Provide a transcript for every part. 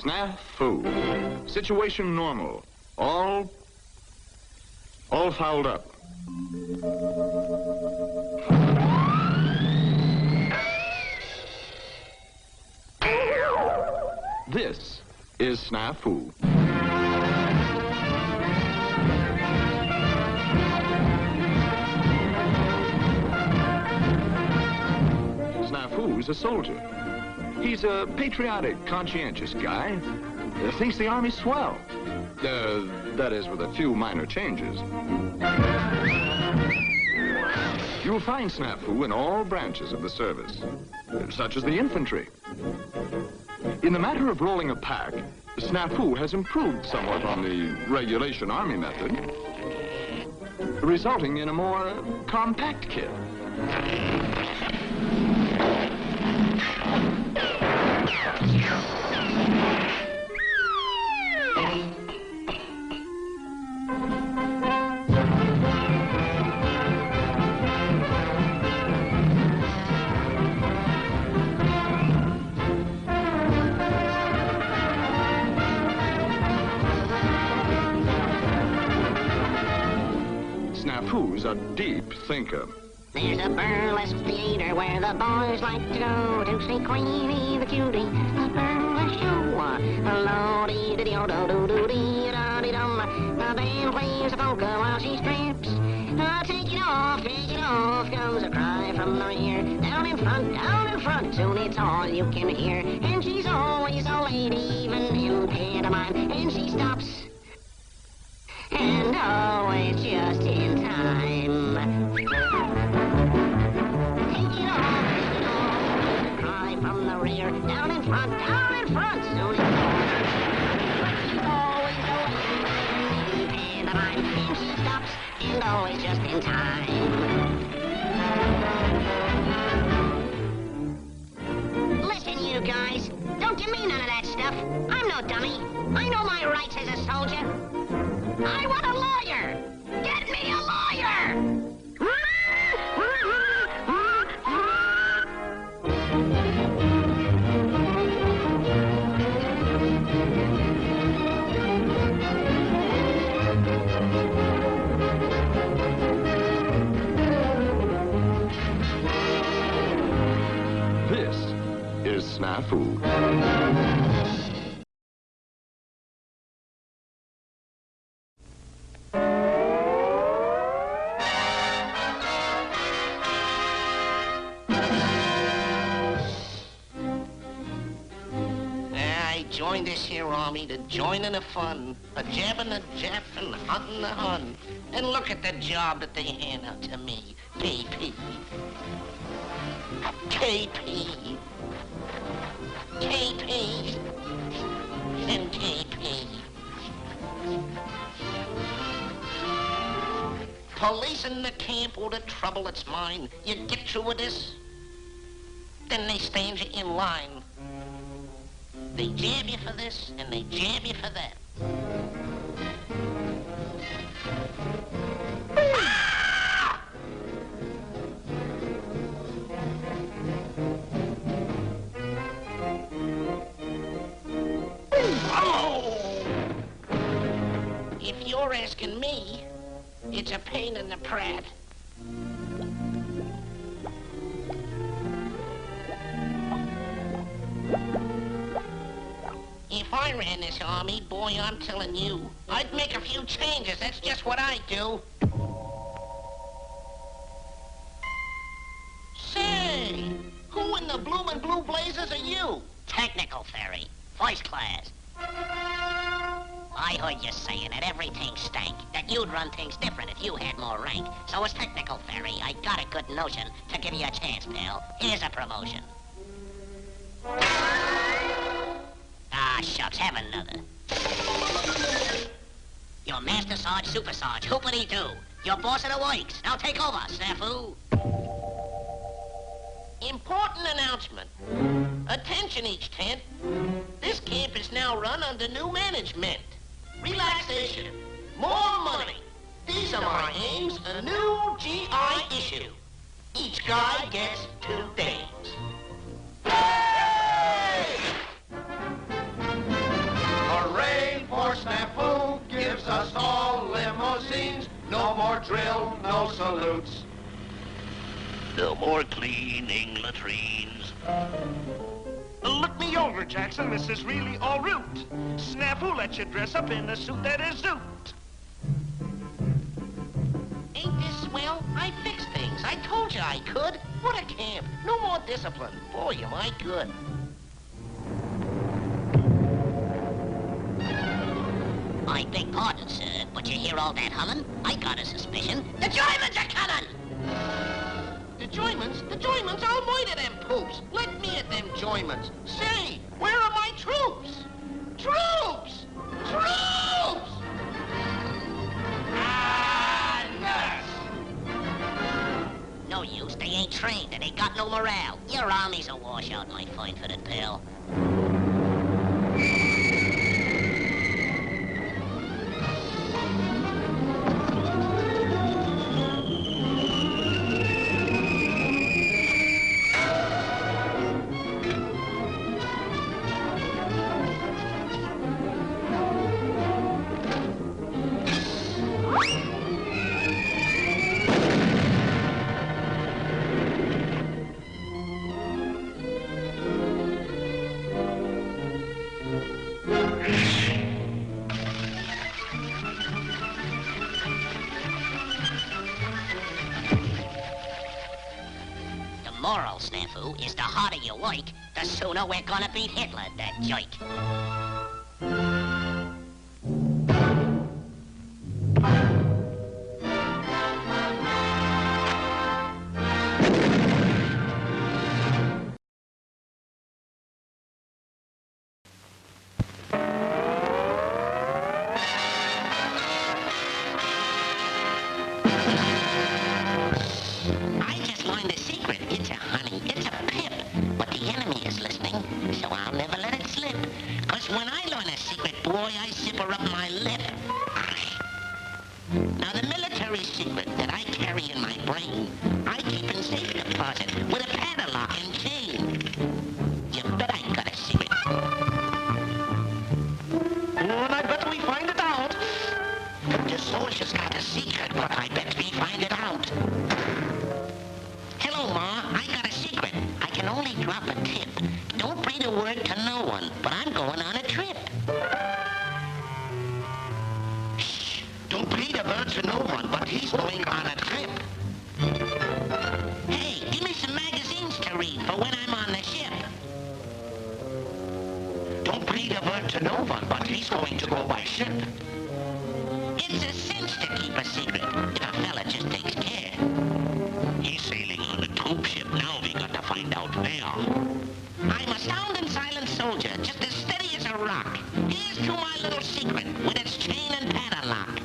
Snafu. Situation normal. All fouled up. This is Snafu. Snafu's a soldier. He's a patriotic, conscientious guy. Thinks the Army's swell. That is, with a few minor changes. You'll find Snafu in all branches of the service, such as the infantry. In the matter of rolling a pack, Snafu has improved somewhat on the regulation Army method, resulting in a more compact kit. Snafu's a deep thinker. There's a burlesque theater where the boys like to go to see Queenie the cutie. A burlesque show. Lo-dee-dee-dee-do-do-do-dee-da-dee-dum. The band plays a polka while she strips. Take it off, goes a cry from the rear. Down in front, soon it's all you can hear. And she's always a lady, even in pantomime. And she stops, and always just in time. Take it off, cry from the rear. Down in front, soon it's all. She's always a lady, in pantomime. And she stops, and always just in time. Listen, you guys, don't give me none of that stuff. I'm no dummy. I know my rights as a soldier. I want a lawyer! Get me a lawyer! This is Snafu. Joined this here army to join in the fun, a jabbing the Jap and hunting the Hun. And look at the job that they hand out to me. KP. KP. KP. And KP. Policing the camp or the trouble that's mine. You get through with this, then they stand you in line. They jab you for this, and they jab you for that. Ah! Oh! If you're asking me, it's a pain in the prat. If I ran this army, boy, I'm telling you, I'd make a few changes. That's just what I'd do. Say, who in the bloomin' blue blazers are you? Technical ferry, first class. I heard you saying that everything stank, that you'd run things different if you had more rank. So as technical ferry, I got a good notion to give you a chance, pal. Here's a promotion. Ah, shucks, have another. You're Master Sarge, Super Sarge, hoopity-doo. You're boss of the works. Now take over, Snafu. Important announcement. Attention, each tent. This camp is now run under new management. Relaxation. More money. These are my aims, a new GI issue. Each guy gets 2 dames. Hey! No more drill, no salutes. No more cleaning latrines. Look me over, Jackson. This is really all root. Snafu lets you dress up in a suit that is zoot. Ain't this swell? I fixed things. I told you I could. What a camp. No more discipline. Boy, am I good. I beg pardon, sir, but you hear all that humming? I got a suspicion. The Germans are coming! The joymans? The joymans? I'll murder them poops. Let me at them joymans. Say, where are my troops? Troops! Troops! Ah, nurse! No use, they ain't trained and they got no morale. Your army's a washout, my fine-footed pal. Moral, Snafu, is the harder you work, the sooner we're gonna beat Hitler, that jerk. Now, the military secret that I carry in my brain, I keep in safe deposit with a padlock and chain. You bet I got a secret. And I bet we find it out. The soldier's got a secret, but I bet we find it out. Hello, Ma. I got a secret. I can only drop a tip. Don't breathe a word to no one, but I'm going on a trip. Don't breathe a word to no one, but he's going on a trip. Hey, give me some magazines to read for when I'm on the ship. Don't breathe a word to no one, but he's going to go by ship. It's a cinch to keep a secret if a fella just takes care. He's sailing on a troop ship. Now we got to find out where. I'm a sound and silent soldier, just as steady as a rock. Here's to my little secret with its chain and padlock.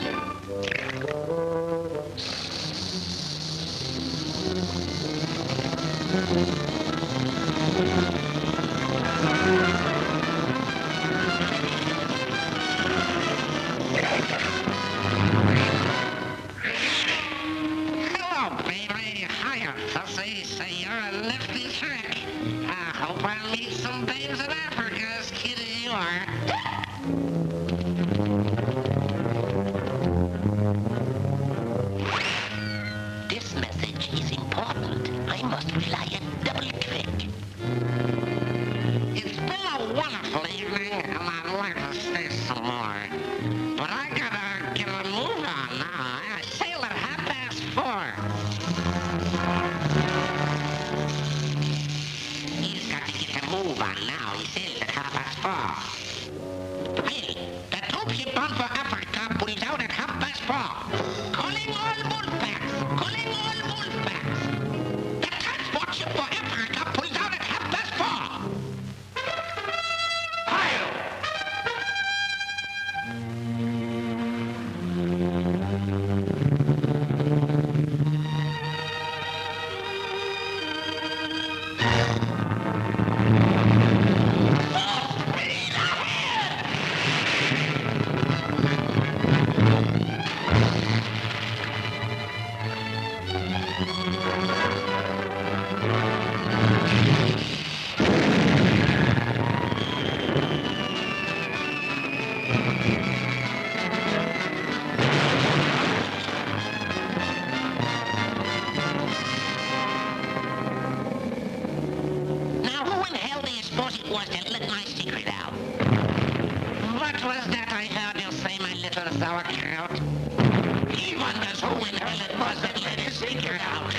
Hello, baby. Hiya, pussy. Say you're a nifty trick. I hope I'll meet some babes in Africa as cute as you are. This message is important. I must fly a double trick. It's been a wonderful evening, and I'd like to stay some more. But I gotta get a move on now. I sail at 4:30. He's got to get a move on now. He sails at 4:30. Hey, the troop ship bound for Africa pulls out at 4:30. Calling all wolfpacks! Calling all wolfpacks! The transport ship for Africa pulls out at 4:30. Fire! Full speed ahead! let my secret out. What was that I heard you say, my little sauerkraut? He wonders who in hell it was that let his secret out.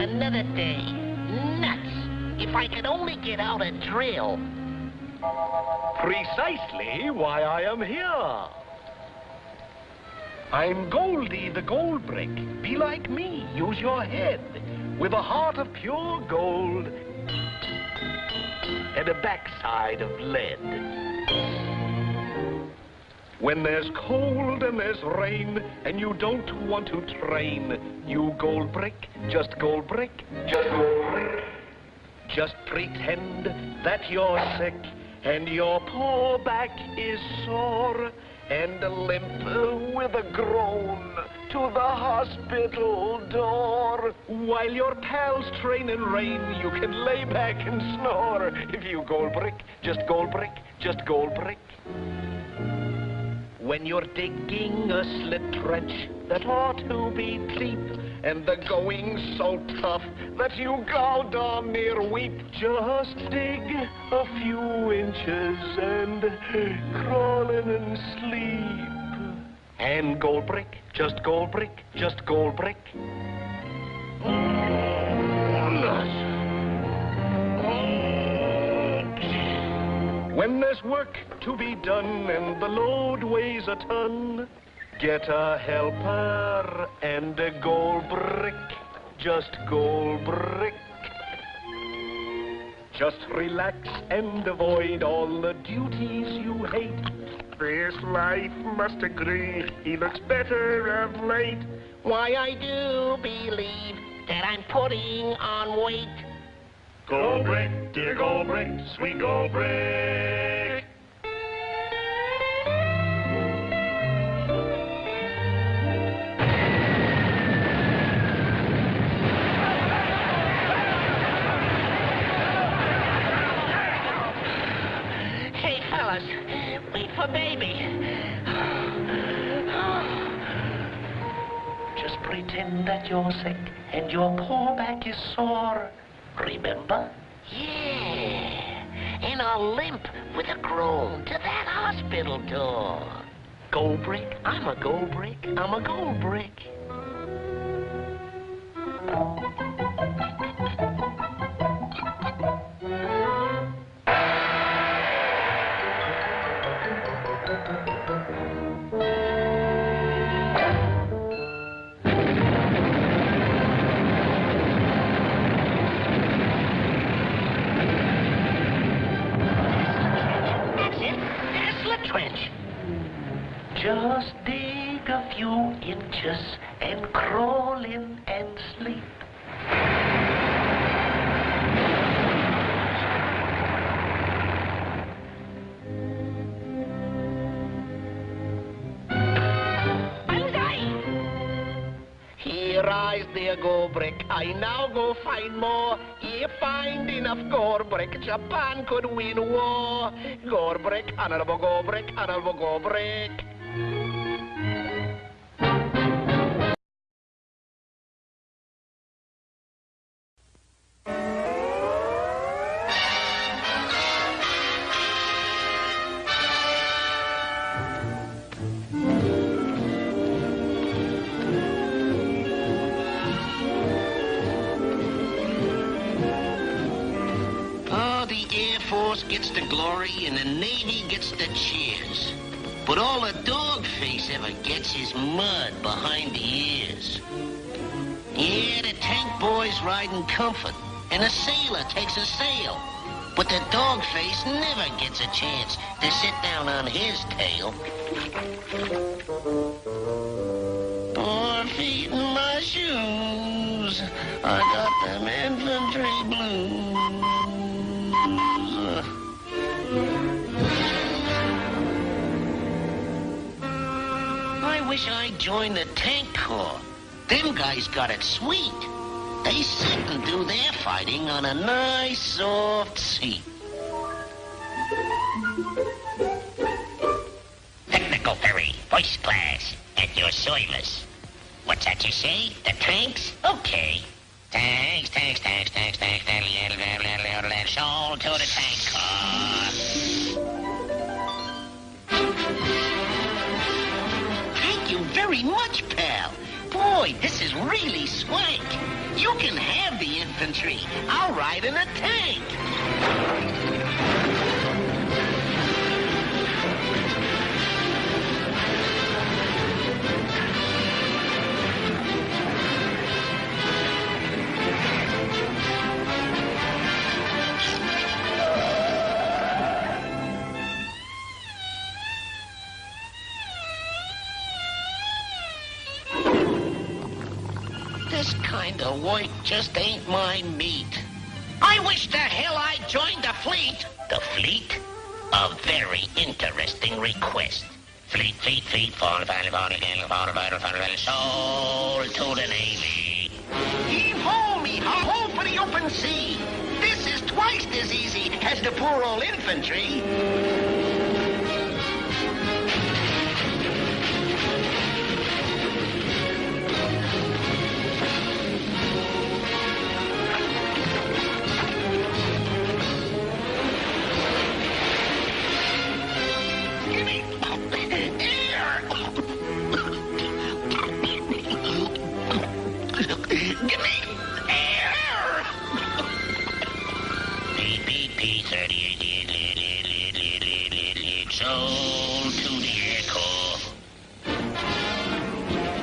Another day. Nuts. If I could only get out a drill. Precisely why I am here. I'm Goldie the Gold Brick. Be like me, use your head. With a heart of pure gold and a backside of lead. When there's cold and there's rain and you don't want to train, you gold brick, just gold brick, just gold brick. Just pretend that you're sick and your poor back is sore and limp with a groan to the hospital door. While your pals train and rain, you can lay back and snore if you gold brick, just gold brick, just gold brick. When you're digging a slit trench that ought to be deep, and the going's so tough that you go darn near weep, just dig a few inches and crawl in and sleep. And gold brick, just gold brick, just gold brick. When there's work to be done and the load weighs a ton, get a helper and a gold brick, just gold brick. Just relax and avoid all the duties you hate. This life must agree, he looks better of late. Why, I do believe that I'm putting on weight. Gold brick, dear gold brick, sweet gold brick. Hey, fellas, wait for baby. Just pretend that you're sick and your poor back is sore. Remember? Yeah, and I'll limp with a groan to that hospital door. Gold brick, I'm a gold brick, I'm a gold brick. Trench. Just dig a few inches and crawl in and sleep. Here rise there, gold brick. I now go find more. Ye find enough gold brick, Japan could win war. Gold brick, honorable gold brick, honorable gold brick. Gets the glory and the Navy gets the cheers. But all a dog face ever gets is mud behind the ears. Yeah, the tank boys ride in comfort, and a sailor takes a sail. But the dog face never gets a chance to sit down on his tail. 4 feet in my shoes. I got them infantry blues. I wish I'd joined the tank corps. Them guys got it sweet. They sit and do their fighting on a nice, soft seat. Technical ferry, first class, at your service. What's that you say? The tanks? Okay. Tanks. Soul to the tank car. Thank you very much, pal. Boy, this is really swank. You can have the infantry. I'll ride in a tank. This kind of work just ain't my meat. I wish the hell I'd joined the fleet. The fleet? A very interesting request. Fleet, fall, soul to the Navy. Heave-ho, me-ho, for the open sea. This is twice as easy as the poor old infantry. Soul to the Air Corps.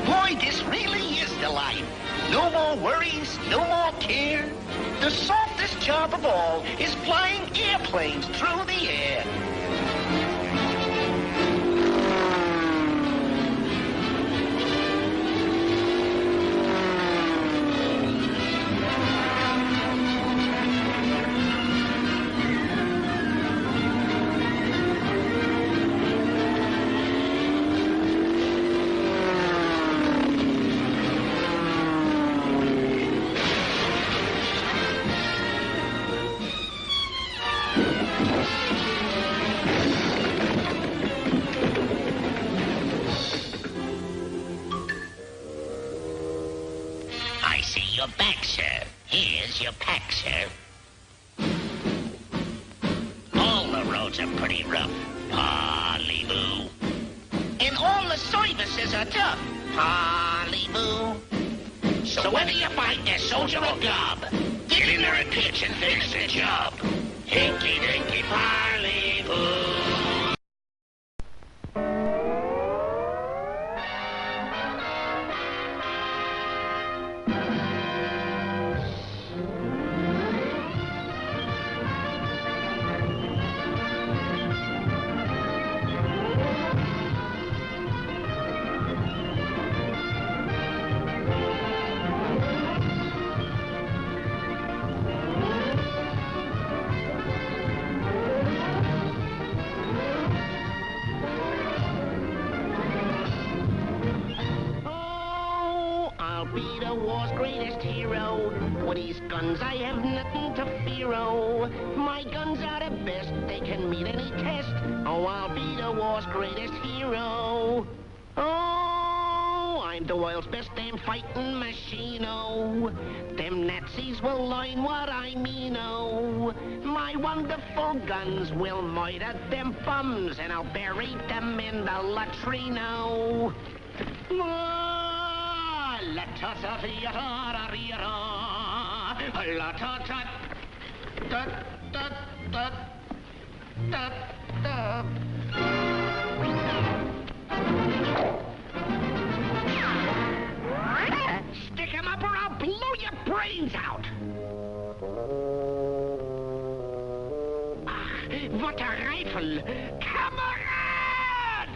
Boy, this really is the life. No more worries, no more care. The softest job of all is flying airplanes through the air. I see your back, sir. Here's your pack, sir. All the roads are pretty rough. Parley-boo. And all the services are tough. Parley-boo. So whether you fight a soldier or gob, get in there and pitch and finish the job. Hinky-dinky parley-boo. Be the war's greatest hero. With these guns I have nothing to fear, oh. My guns are the best, they can meet any test. Oh, I'll be the war's greatest hero. Oh, I'm the world's best damn fighting machine, oh. Them Nazis will learn what I mean, oh. My wonderful guns will murder them bums, and I'll bury them in the latrino. Stick him up or I'll blow your brains out. What a rifle! Kamerad!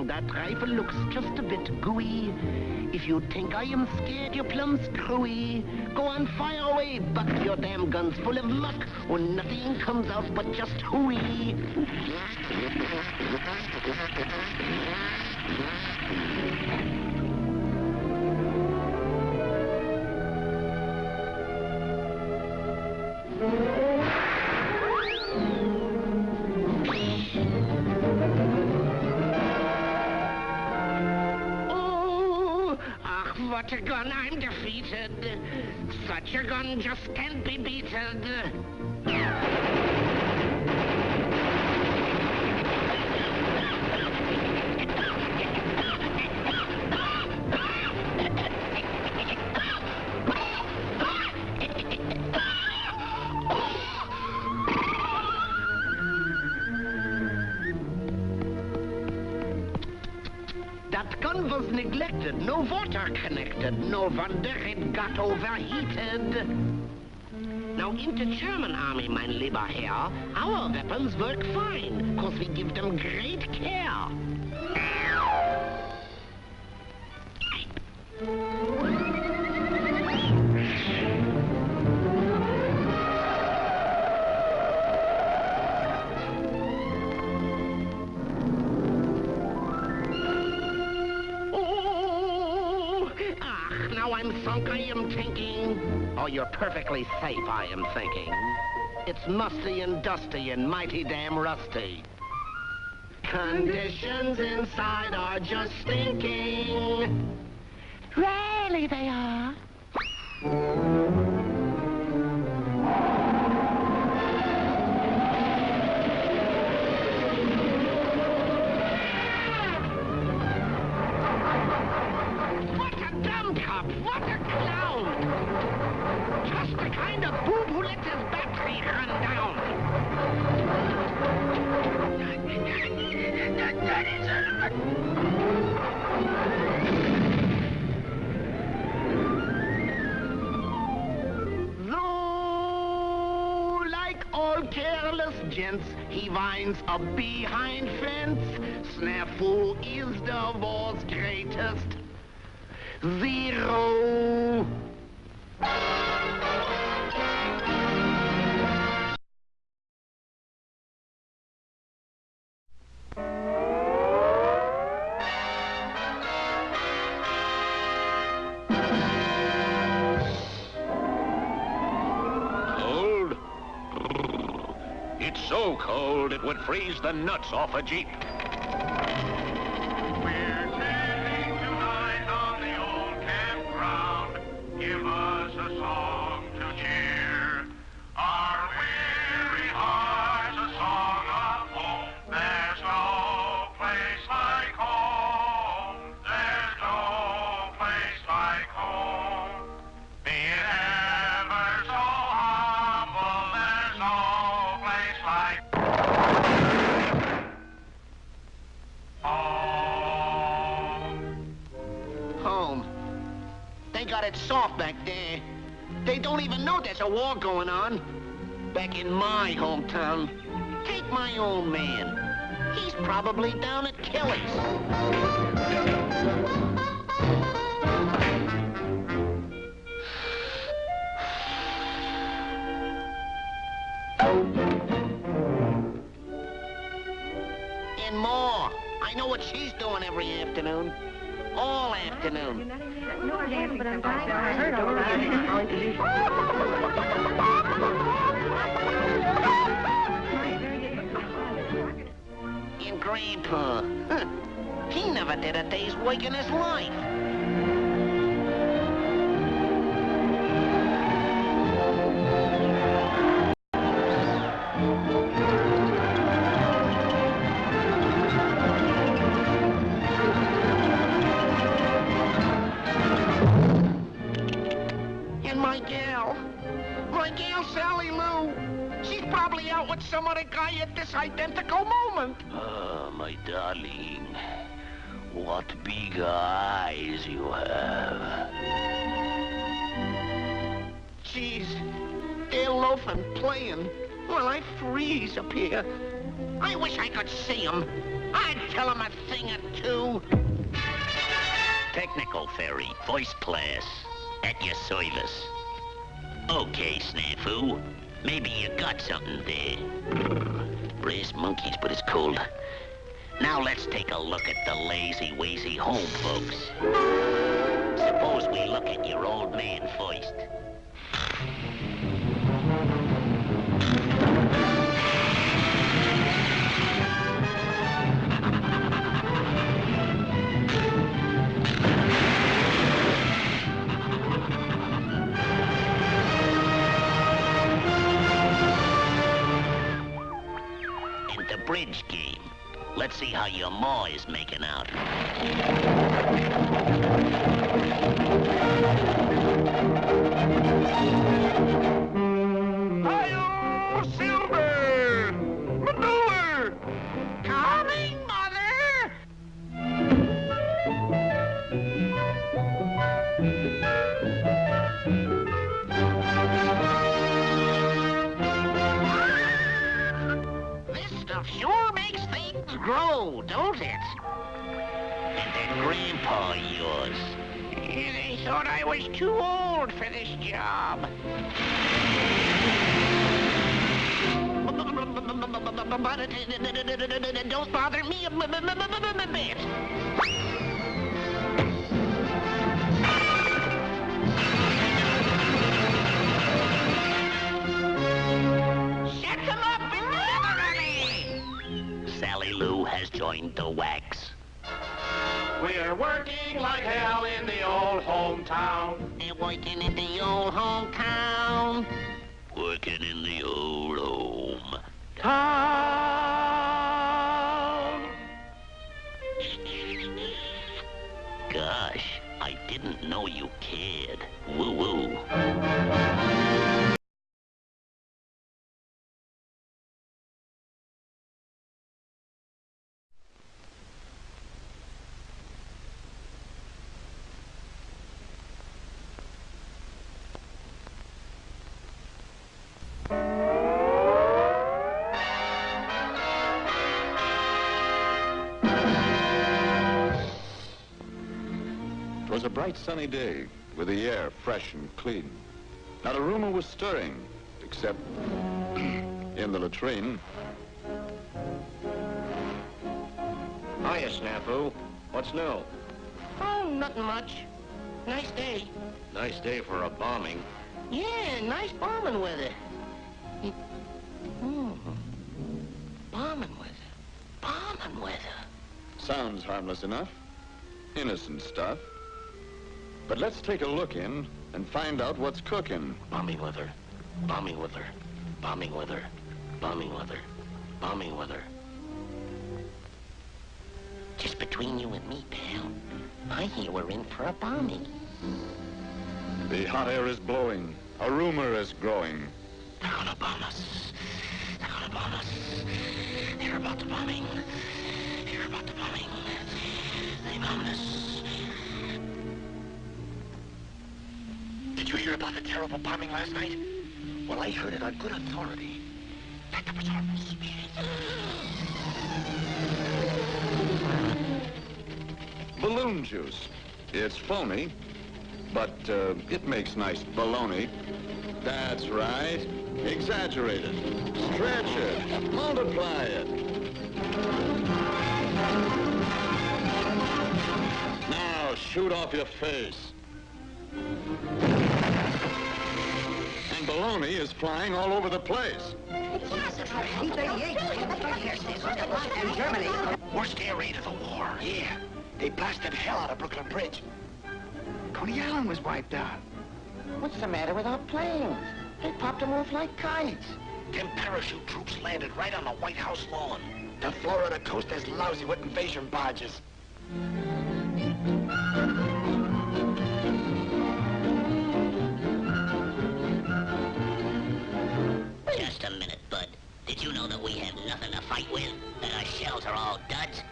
That rifle looks just a bit gooey. If you think I am scared, you're plumb screwy. Go on, fire away, buck. Your damn gun's full of muck, when nothing comes out but just hooey. What a gun, I'm defeated. Such a gun just can't be beaten. That gun was neglected, no water connected, no wonder it got overheated. Now in the German army, mein lieber Herr, our weapons work fine, 'cause we give them great care. I'm sunk, I am thinking. Oh, you're perfectly safe, I am thinking. It's musty and dusty and mighty damn rusty. Conditions inside are just stinking. Really, they are. What a clown! Just the kind of boob who lets his battery run down. Though, like all careless gents, he winds up behind fence. Snafu is the world's greatest. Zero. Cold? It's so cold it would freeze the nuts off a Jeep. Give us a song to cheer our weary hearts, a song of hope. There's no place like home. There's no place like home. Be it ever so humble, there's no place like home. Home. They got it soft back there. They don't even know there's a war going on. Back in my hometown, take my own man. He's probably down at Kelly's. And more. I know what she's doing every afternoon. All afternoon. No, I haven't, but I'm dying. I heard all about it. And Grandpa, he never did a day's work in his life. My gal Sally Lou. She's probably out with some other guy at this identical moment. Oh, my darling. What big eyes you have. Jeez, there loafing, playing, while I freeze up here. I wish I could see him. I'd tell him a thing or two. Technical Ferry, first class, at your service. Okay, Snafu. Maybe you got something there. Brass monkeys, but it's cold. Now let's take a look at the lazy-wazy home folks. Suppose we look at your old man first. And the bridge game. Let's see how your ma is making out. Hi-yo, Silver! Manure! Coming, Mother! This stuff sure makes things grow, don't it? And that grandpa of yours. They thought I was too old for this job. But don't bother me a bit. Set them up immediately! Sally Lou has joined the wax. We're working like hell in the old hometown. They're working in the old hometown. Working in the old home. Town. Gosh, I didn't know you cared. Woo-woo. It was a bright sunny day, with the air fresh and clean. Not a rumor was stirring, except in the latrine. Hiya, Snafu. What's new? Oh, nothing much. Nice day. Nice day for a bombing. Yeah, nice bombing weather. Bombing weather. Bombing weather. Sounds harmless enough. Innocent stuff. But let's take a look in and find out what's cooking. Bombing weather. Bombing weather. Bombing weather. Bombing weather. Bombing weather. Just between you and me, pal, I hear we're in for a bombing. The hot air is blowing. A rumor is growing. They're gonna bomb us. They're gonna bomb us. They're about the bombing. They're about the bombing. They bombed us. Did you hear about the terrible bombing last night? Well, I heard it on good authority. Pack up his arms. Balloon juice. It's phony, but it makes nice baloney. That's right. Exaggerate it. Stretch it. Multiply it. Now shoot off your face. And baloney is flying all over the place. Worst air raid of the war. Yeah. They blasted hell out of Brooklyn Bridge. Coney Island was wiped out. What's the matter with our planes? They popped them off like kites. Them parachute troops landed right on the White House lawn. The Florida coast is lousy with invasion barges. Just a minute, Bud. Did you know that we have nothing to fight with? That our shells are all duds?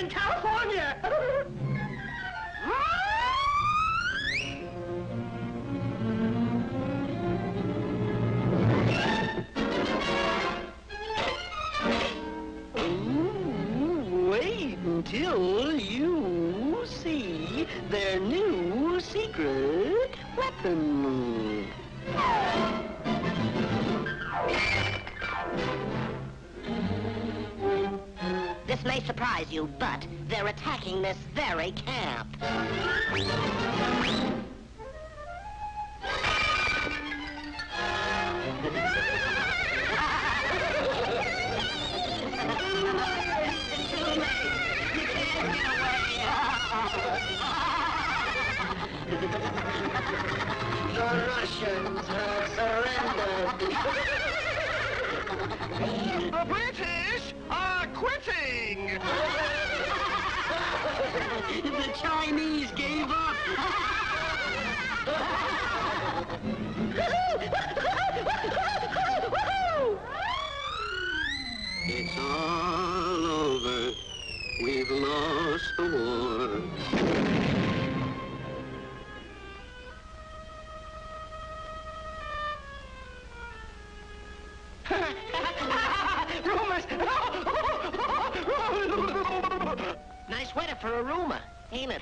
in California. Wait until you see their new secret weapon. This may surprise you, but they're attacking this very camp. The Russians have surrendered. The British are quitting! The Chinese gave up. It's all over. We've lost the war. Rumors! Nice weather for a rumor, ain't it?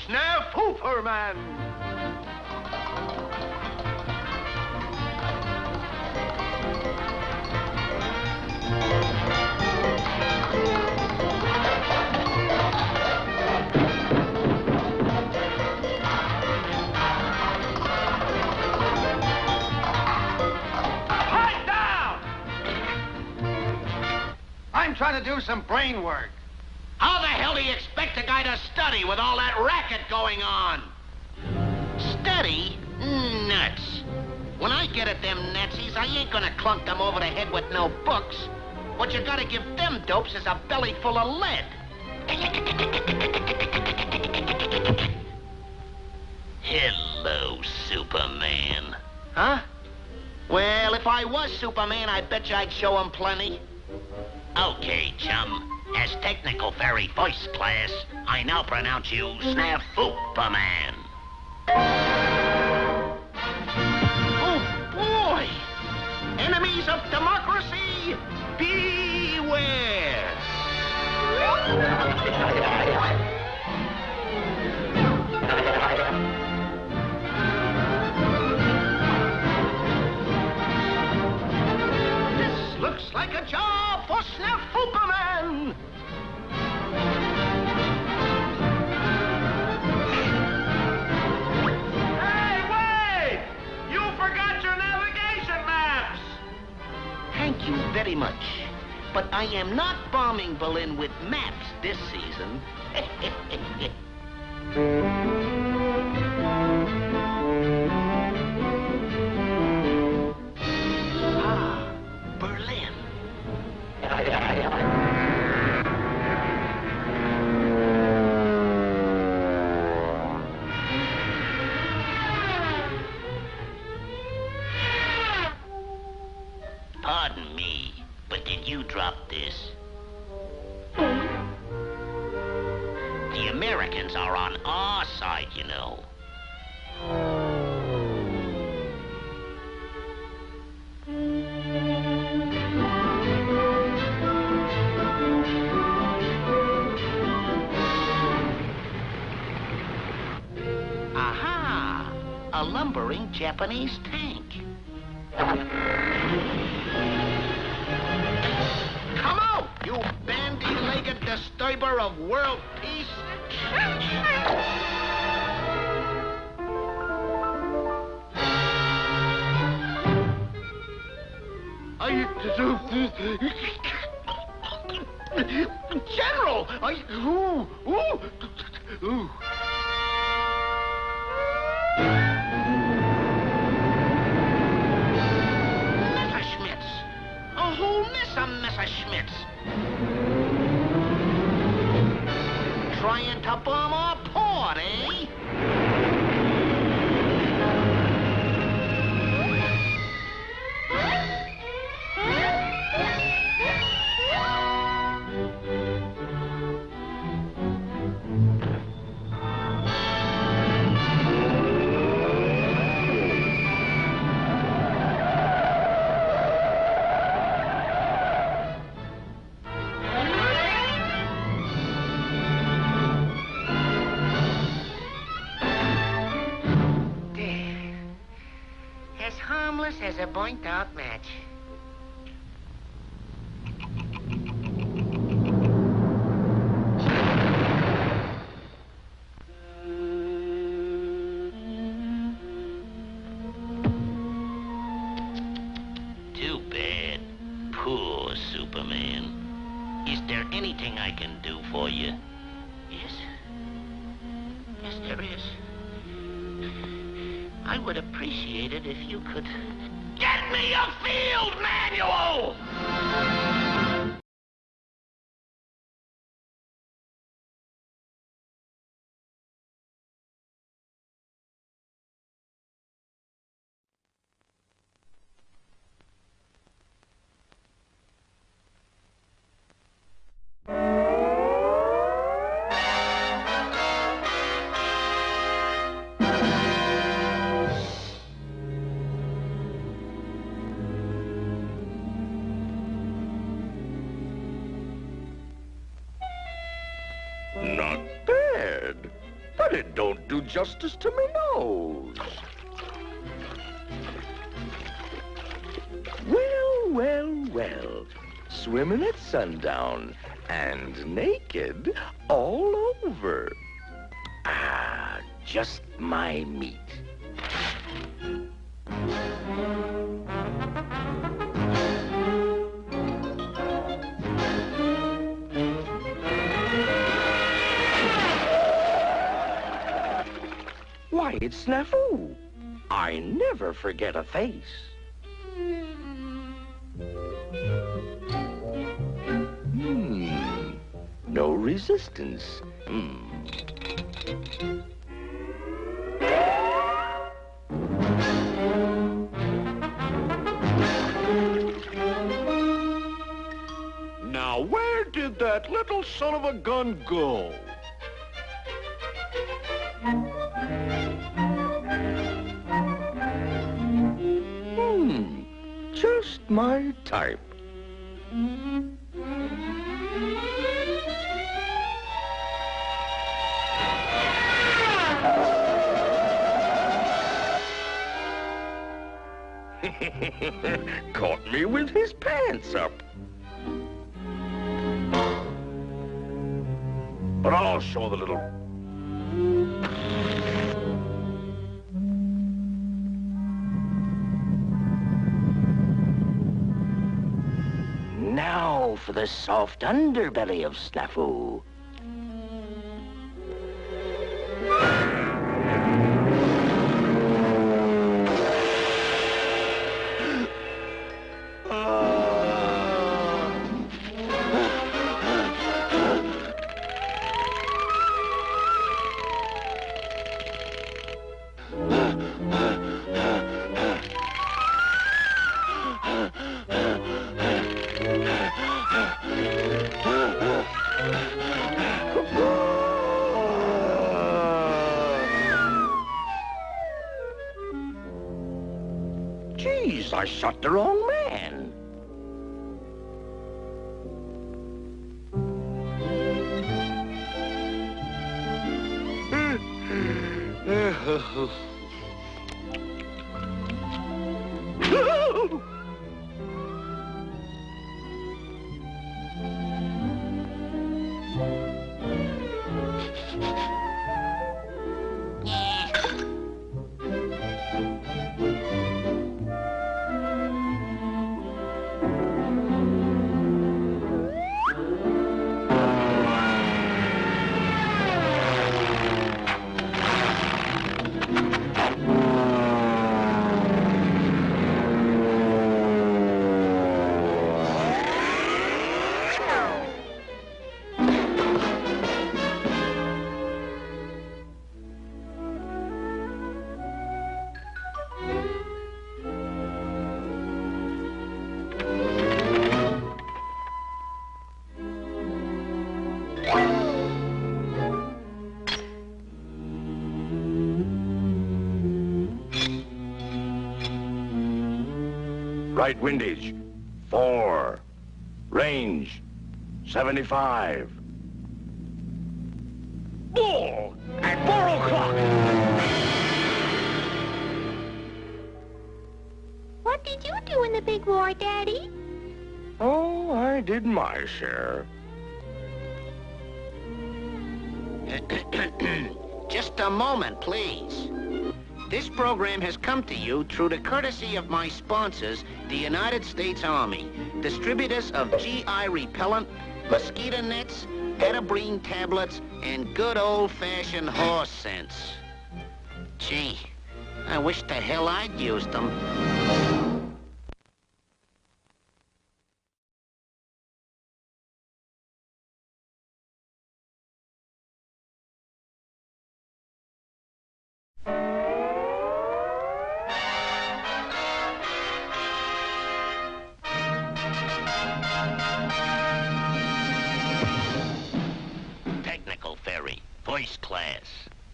Snafu man! Pipe down! I'm trying to do some brain work. How the hell do you expect a guy to study with all that racket going on? Study? Nuts. When I get at them Nazis, I ain't gonna clunk them over the head with no books. What you gotta give them dopes is a belly full of lead. Hello, Superman. Huh? Well, if I was Superman, I bet you I'd show him plenty. Okay, chum. As technical fairy voice class, I now pronounce you Snafu-man. Oh, boy! Enemies of democracy, beware! This looks like a job for Snafu-man! Hey, wait! You forgot your navigation maps! Thank you very much. But I am not bombing Berlin with maps this season. Ah, Berlin. Pardon me, but did you drop this? The Americans are on our side, you know. Aha! A lumbering Japanese tank. Come out, you bandy-legged disturber of world peace! General, ooh. Messerschmitts. A whole mess of Messerschmitts. Trying to bomb our port, eh? As harmless as a burnt-out match. Too bad. Poor Superman. Is there anything I can do for you? Yes? Yes, there is. I would appreciate it if you could... Get me a field manual! Not bad, but it don't do justice to me nose. Well. Swimming at sundown and naked all over. Ah, just my meat. Why, it's Snafu. I never forget a face. No resistance. Now, where did that little son of a gun go? Just my type. Caught me with his pants up. But I'll show the little... Now for the soft underbelly of Snafu. Geez, I shot the wrong man. Right windage, 4. Range, 75. Bull at 4 o'clock. What did you do in the big war, Daddy? Oh, I did my share. Just a moment, please. This program has come to you through the courtesy of my sponsors, the United States Army, distributors of GI repellent, mosquito nets, Atabrine tablets, and good old-fashioned horse sense. Gee, I wish the hell I'd used them. Technical ferry, first class,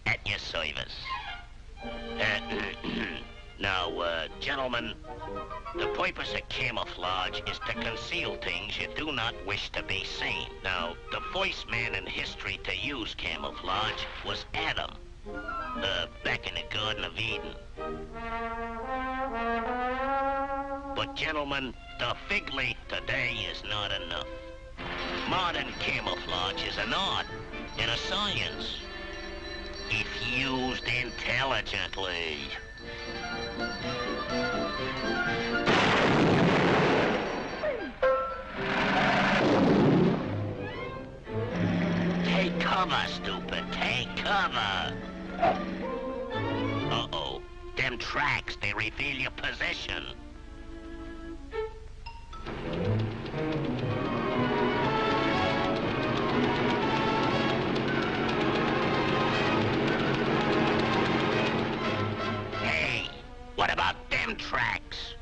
at your service. Now, gentlemen, the purpose of camouflage is to conceal things you do not wish to be seen. Now, the first man in history to use camouflage was Adam, back in the Garden of Eden. But, gentlemen, the fig leaf today is not enough. Modern camouflage is an art and a science, if used intelligently. Take cover, stupid. Take cover. Uh-oh. Them tracks, they reveal your position. Hey, what about them tracks?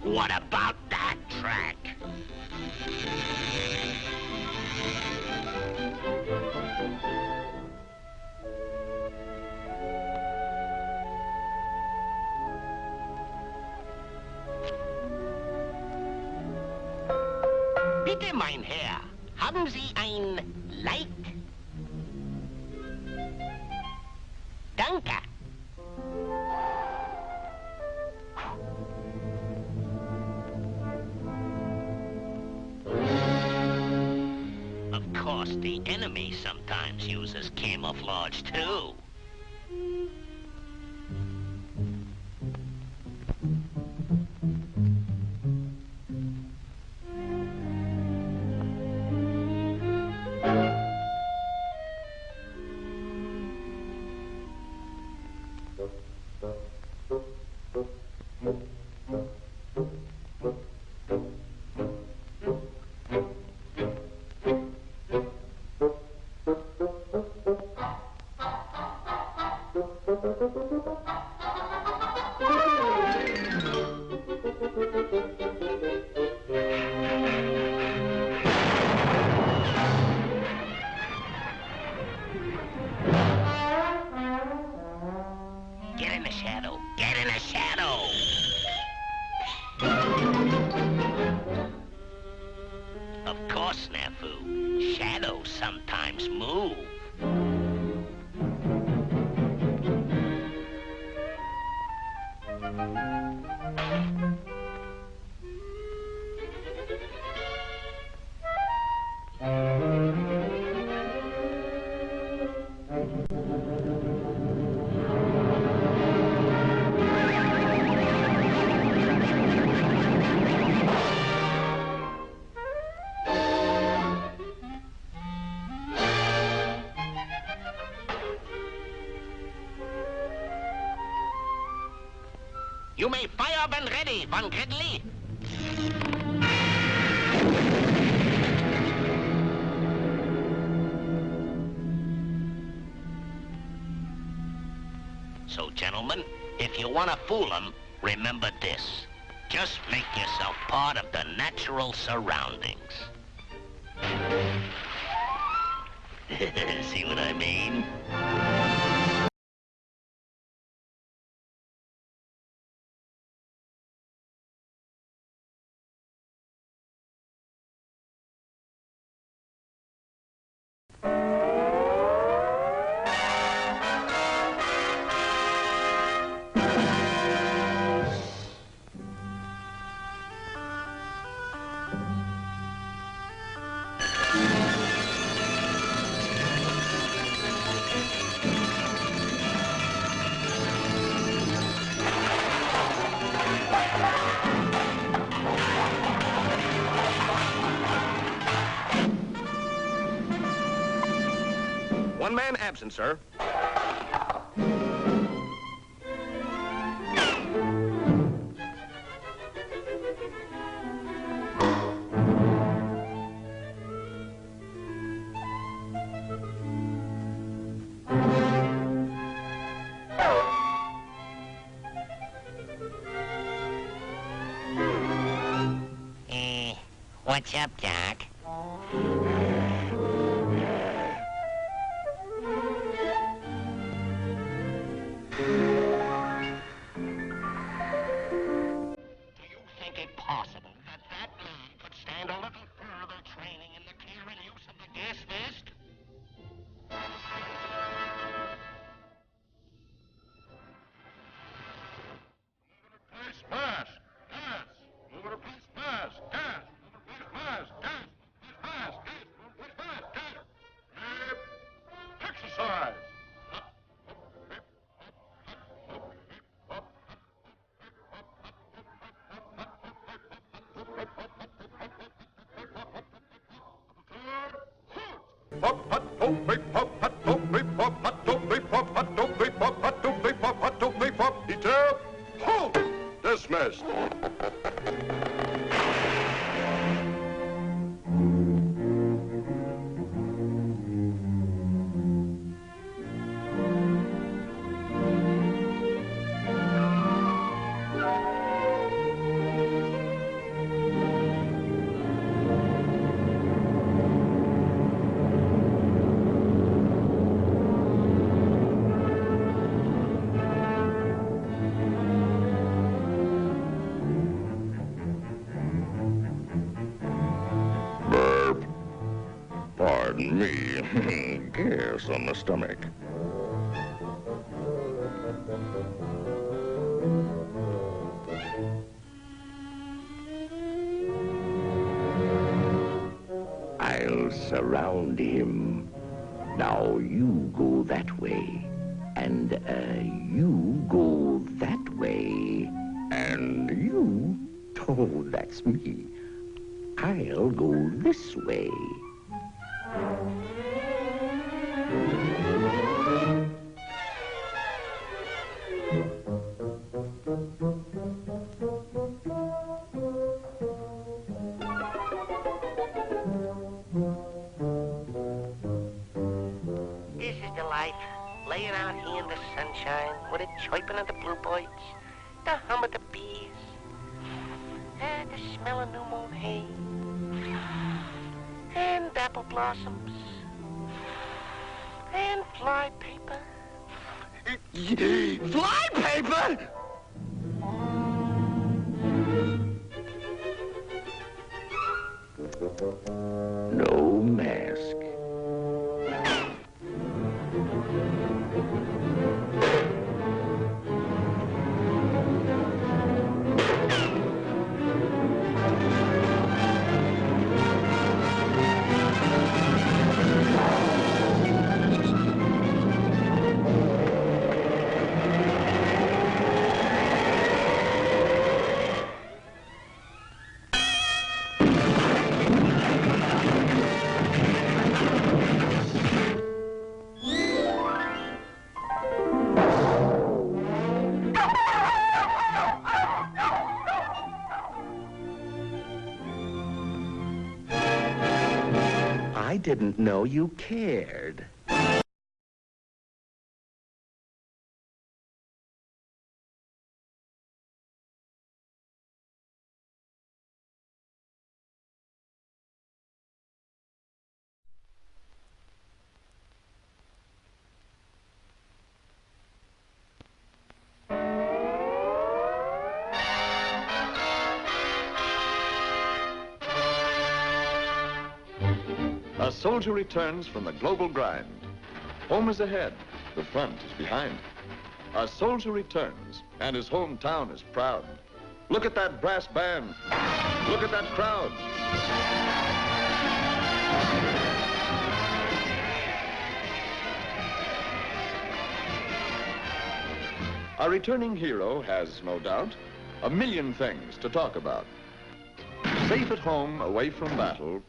What about that track? Bitte, mein Herr, haben Sie ein Light? Danke. Of course, the enemy sometimes uses camouflage, too. Get in the shadow. Get in the shadow. Of course, Snafu. Shadows sometimes move. You may fire when ready, Von Gridley. So, gentlemen, if you want to fool them, remember this. Just make yourself part of the natural surroundings. See what I mean? One man absent, sir. What's up, Doc? Think it possible that that man could stand a little further training in the care and use of the gas mask? Replace mask, gas. Move it, replace mask, gas. Move it, replace mask, gas. Replace mask, gas. Move it, replace mask, gas. Exercise. Hop, hot, hop, beep, hop, hot, hop, beep, hop, hot, hop, beep, hop, hot, hop, beep, hop, hot, hop, beep, hop, hot, hop, beep, hop. Detail, halt! Dismissed. Pardon me. Gas on the stomach. I'll surround him. Now you go that way. And, you go that way. And you... Oh, that's me. I'll go this way. This is the life. Laying out here in the sunshine with the chirping of the bluebirds, the hum of the bees, and the smell of new moon hay, and apple blossoms, and fly paper. Fly paper? No mask. I didn't know you cared. A soldier returns from the global grind. Home is ahead, the front is behind. A soldier returns, and his hometown is proud. Look at that brass band. Look at that crowd. A returning hero has, no doubt, a million things to talk about. Safe at home, away from battle,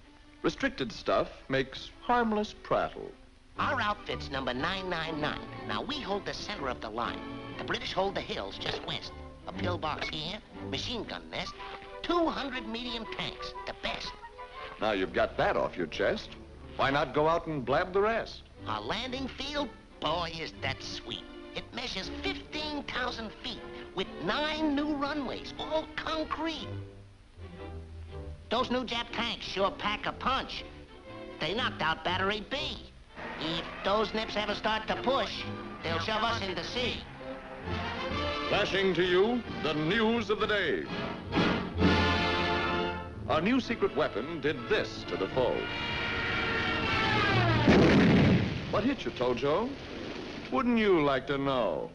restricted stuff makes harmless prattle. Our outfit's number 999. Now, we hold the center of the line. The British hold the hills just west. A pillbox here, machine gun nest, 200 medium tanks, the best. Now you've got that off your chest. Why not go out and blab the rest? Our landing field, boy, is that sweet. It measures 15,000 feet with 9 new runways, all concrete. Those new Jap tanks sure pack a punch. They knocked out Battery B. If those nips ever start to push, they'll shove us in the sea. Flashing to you, the news of the day. Our new secret weapon did this to the foe. What hit you, Tojo? Wouldn't you like to know?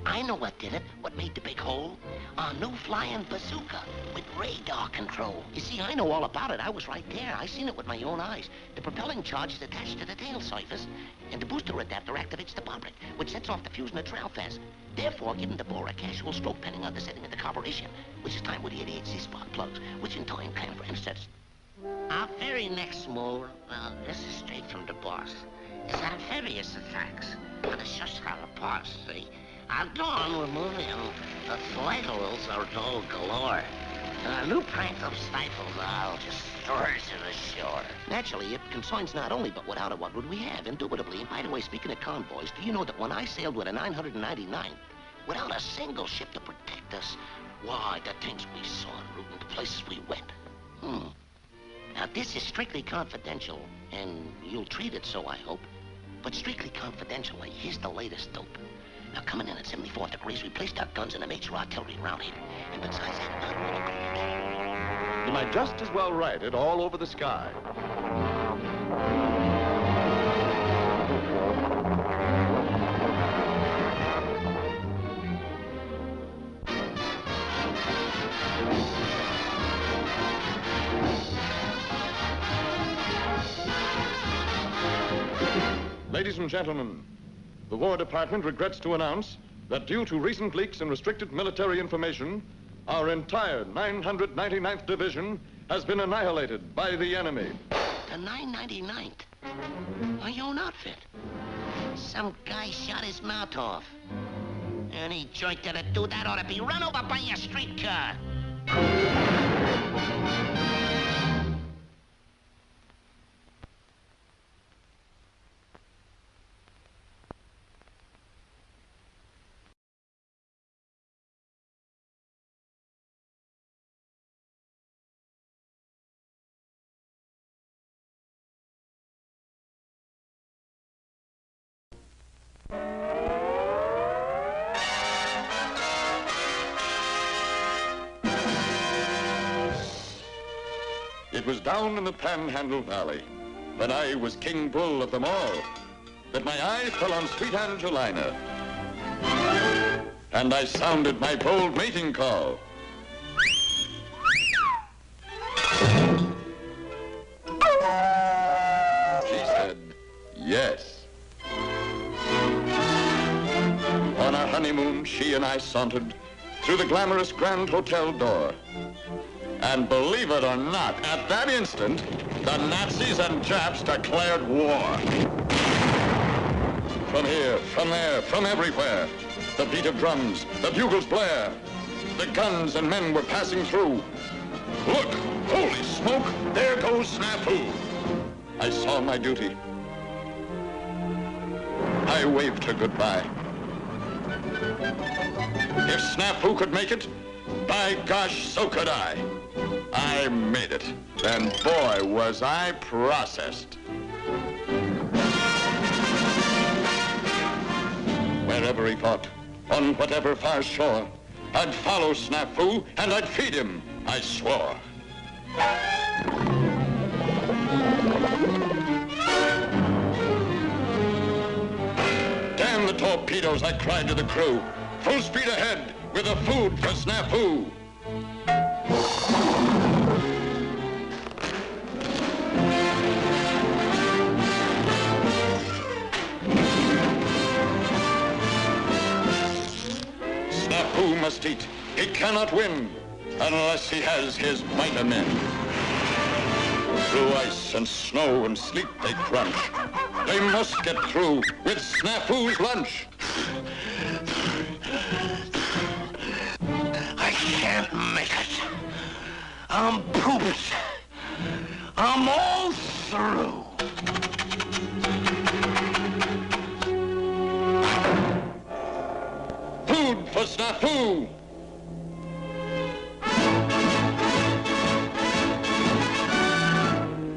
I know what did it, what made the big hole. Our new flying bazooka with radar control. You see, I know all about it. I was right there. I seen it with my own eyes. The propelling charge is attached to the tail surface, and the booster adapter activates the bomb rig, which sets off the fusion of trail fast, therefore giving the bore a casual stroke pending on the setting of the carburation, which is timed with the 88C spark plugs, which in time can for instance. Our very next move, well, this is straight from the boss, is amphibious attacks on the Shushara parts, see? Our dawn we're moving, the flagellants are all galore. Our new prank of stifles I'll just storage to the shore. Naturally, it concerns not only, but without it, what would we have? Indubitably. And by the way, speaking of convoys, do you know that when I sailed with a 999, without a single ship to protect us, why, the things we saw en route and the places we went. Now, this is strictly confidential, and you'll treat it so, I hope. But strictly confidentially, here's the latest dope. Now, coming in at 74 degrees, we placed our guns and the major artillery around here. And besides that, you might just as well write it all over the sky. Ladies and gentlemen, the War Department regrets to announce that due to recent leaks and restricted military information, our entire 999th Division has been annihilated by the enemy. The 999th? Our own outfit. Some guy shot his mouth off. Any joint that'd do that ought to be run over by a streetcar. It was down in the Panhandle Valley, that I was King Bull of them all, that my eye fell on sweet Angelina. And I sounded my bold mating call. She said, yes. On our honeymoon, she and I sauntered through the glamorous Grand Hotel door. And believe it or not, at that instant, the Nazis and Japs declared war. From here, from there, from everywhere, the beat of drums, the bugles blare. The guns and men were passing through. Look, holy smoke, there goes Snafu. I saw my duty. I waved her goodbye. If Snafu could make it, by gosh, so could I. I made it, and boy, was I processed. Wherever he fought, on whatever far shore, I'd follow Snafu, and I'd feed him, I swore. Damn the torpedoes, I cried to the crew. Full speed ahead, with the food for Snafu. Snafu must eat. He cannot win unless he has his vitamin. Through ice and snow and sleet they crunch. They must get through with Snafu's lunch. I can't make it. I'm pooped. I'm all through. Food for Snafu!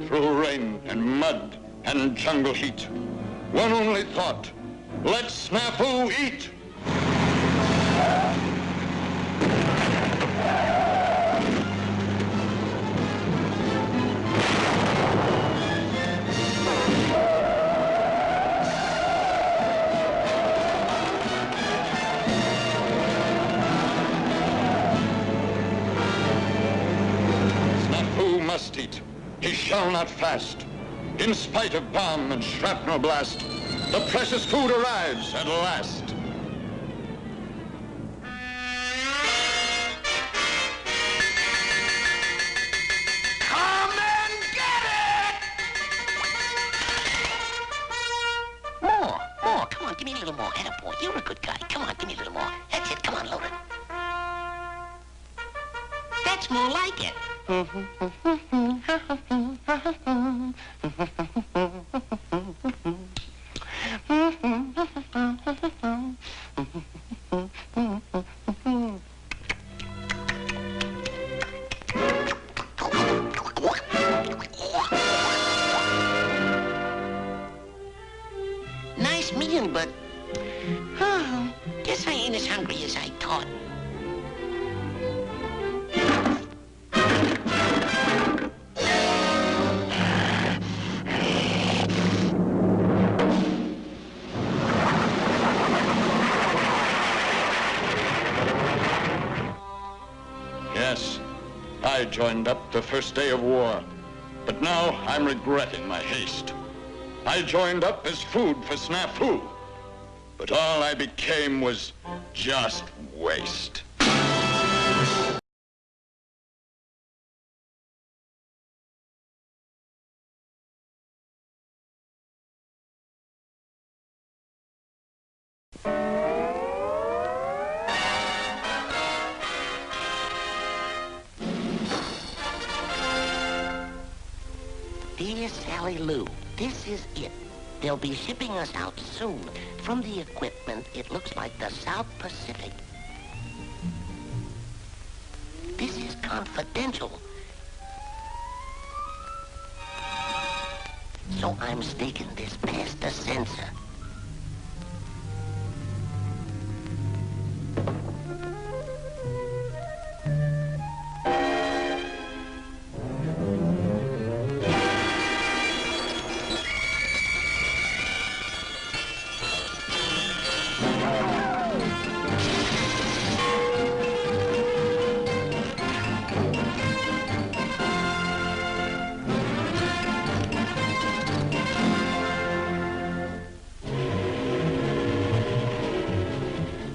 Through rain and mud and jungle heat, one only thought, let Snafu eat! Snafu must eat. He shall not fast. In spite of bomb and shrapnel blast, the precious food arrives at last. Come and get it! More. Come on, give me a little more. Attaboy, you're a good guy. Come on, give me a little more. That's it. Come on, load it. That's more like it. Nice meal, but guess I ain't as hungry as I thought. Yes, I joined up the first day of war, but now I'm regretting my haste. I joined up as food for Snafu, but all I became was just waste. Dear Sally Lou, this is it. They'll be shipping us out soon. From the equipment, it looks like the South Pacific. This is confidential. So I'm staking this past the censor.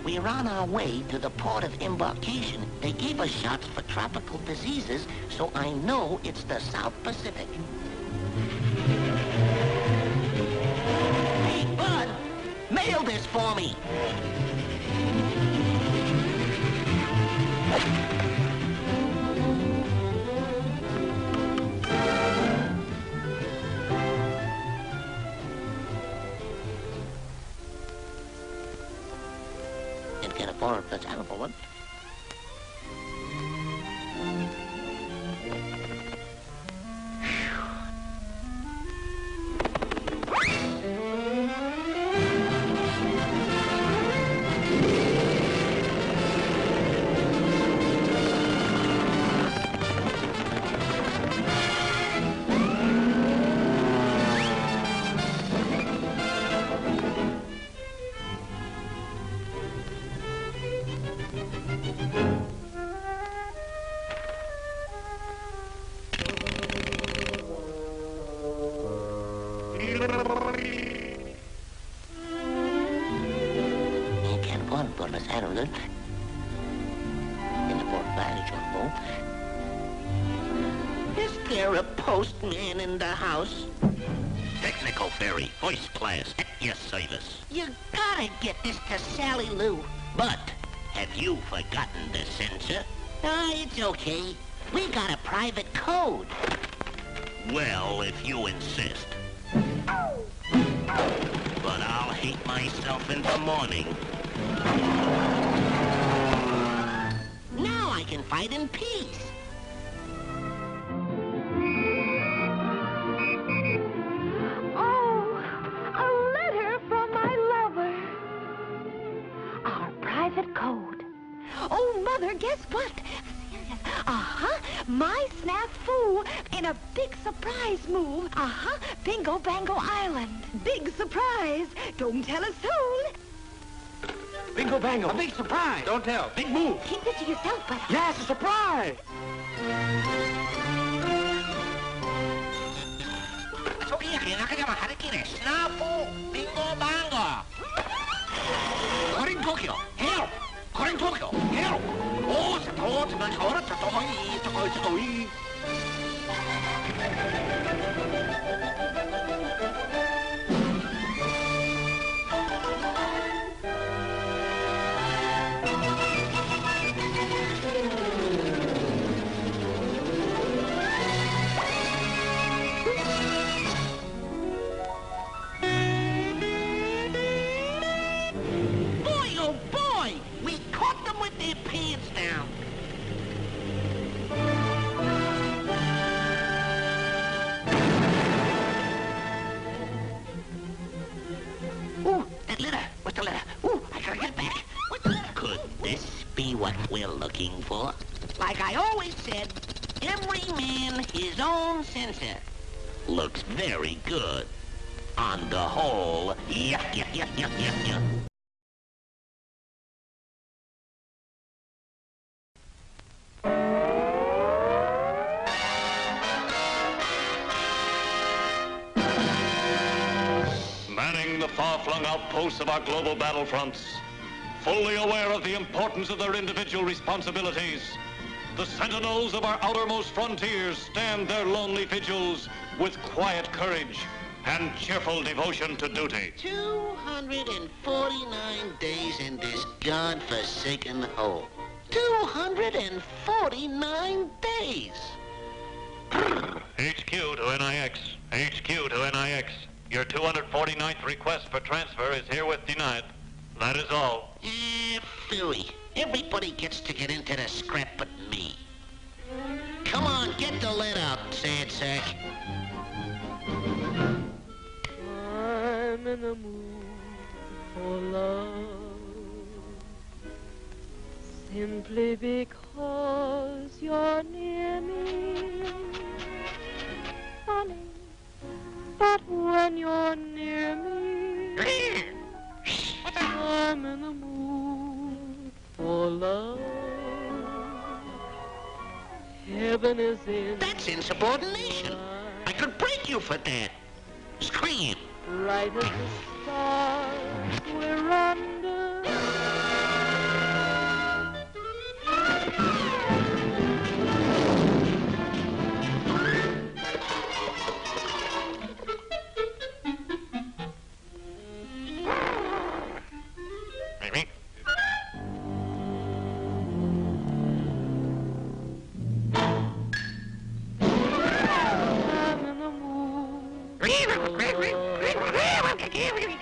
We're on our way to the port of embarkation. They gave us shots for tropical diseases, so I know it's the South Pacific. Hey, Bud, mail this for me. Can't afford the terrible one. Is there a postman in the house? Technical ferry, first class, at your service. You gotta get this to Sally Lou. But have you forgotten the censor? It's okay. We got a private code. Well, if you insist. But I'll hate myself in the morning. Now I can fight in peace. Oh, a letter from my lover. Our private code. Oh, Mother, guess what? My snafu in a big surprise move. Bingo Bango Island. Big surprise. Don't tell us soon. Bingo Bango. A big surprise. Don't tell. Big move. Keep it to yourself, but... Yes, a surprise. Snafu, bingo bango. Korin Tokyo, help! Korin Tokyo, help! Oh, what we're looking for? Like I always said, every man his own censor. Looks very good. On the whole, yuck. Manning the far-flung outposts of our global battlefronts, fully aware of the importance of their individual responsibilities, the sentinels of our outermost frontiers stand their lonely vigils with quiet courage and cheerful devotion to duty. 249 days in this God-forsaken hole. 249 days! HQ to NIX. HQ to NIX. Your 249th request for transfer is herewith denied. That is all. Philly. Everybody gets to get into the scrap but me. Come on, get the lead out, sad sack. I'm in the mood for love, simply because you're near me. Funny, but when you're near me, I'm in the mood for love. Heaven is in. That's insubordination. I could break you for that. Scream. Right as the stars we're under. Maybe. I'm in the mood for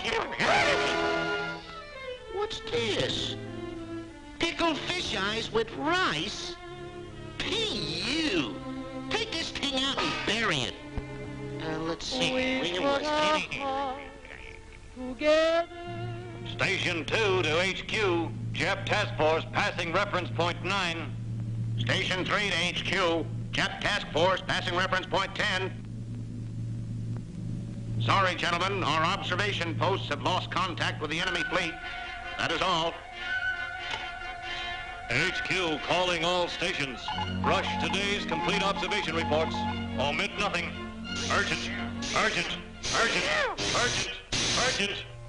love. What's this? Pickled fish eyes with rice? P.U. Take this thing out and bury it. Let's see. We put our hearts together. Station 2 to HQ. Jap Task Force passing reference point 9. Station 3 to HQ. Jap Task Force passing reference point 10. Sorry, gentlemen. Our observation posts have lost contact with the enemy fleet. That is all. HQ calling all stations. Rush today's complete observation reports. Omit nothing. Urgent.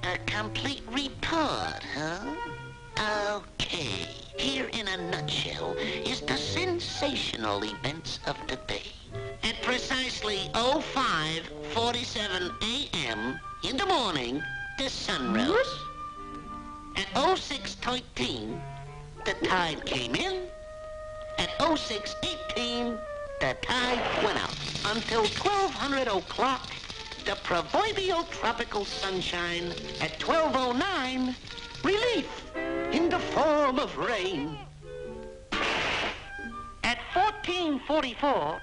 A complete report, huh? Okay. Here in a nutshell is the sensational events of today. At precisely 05:47 a.m. in the morning, the sun rose. At 06:13, the tide came in. At 06:18, the tide went out. Until 1200 o'clock, the proverbial tropical sunshine. At 12:09, relief in the form of rain. At 14:44,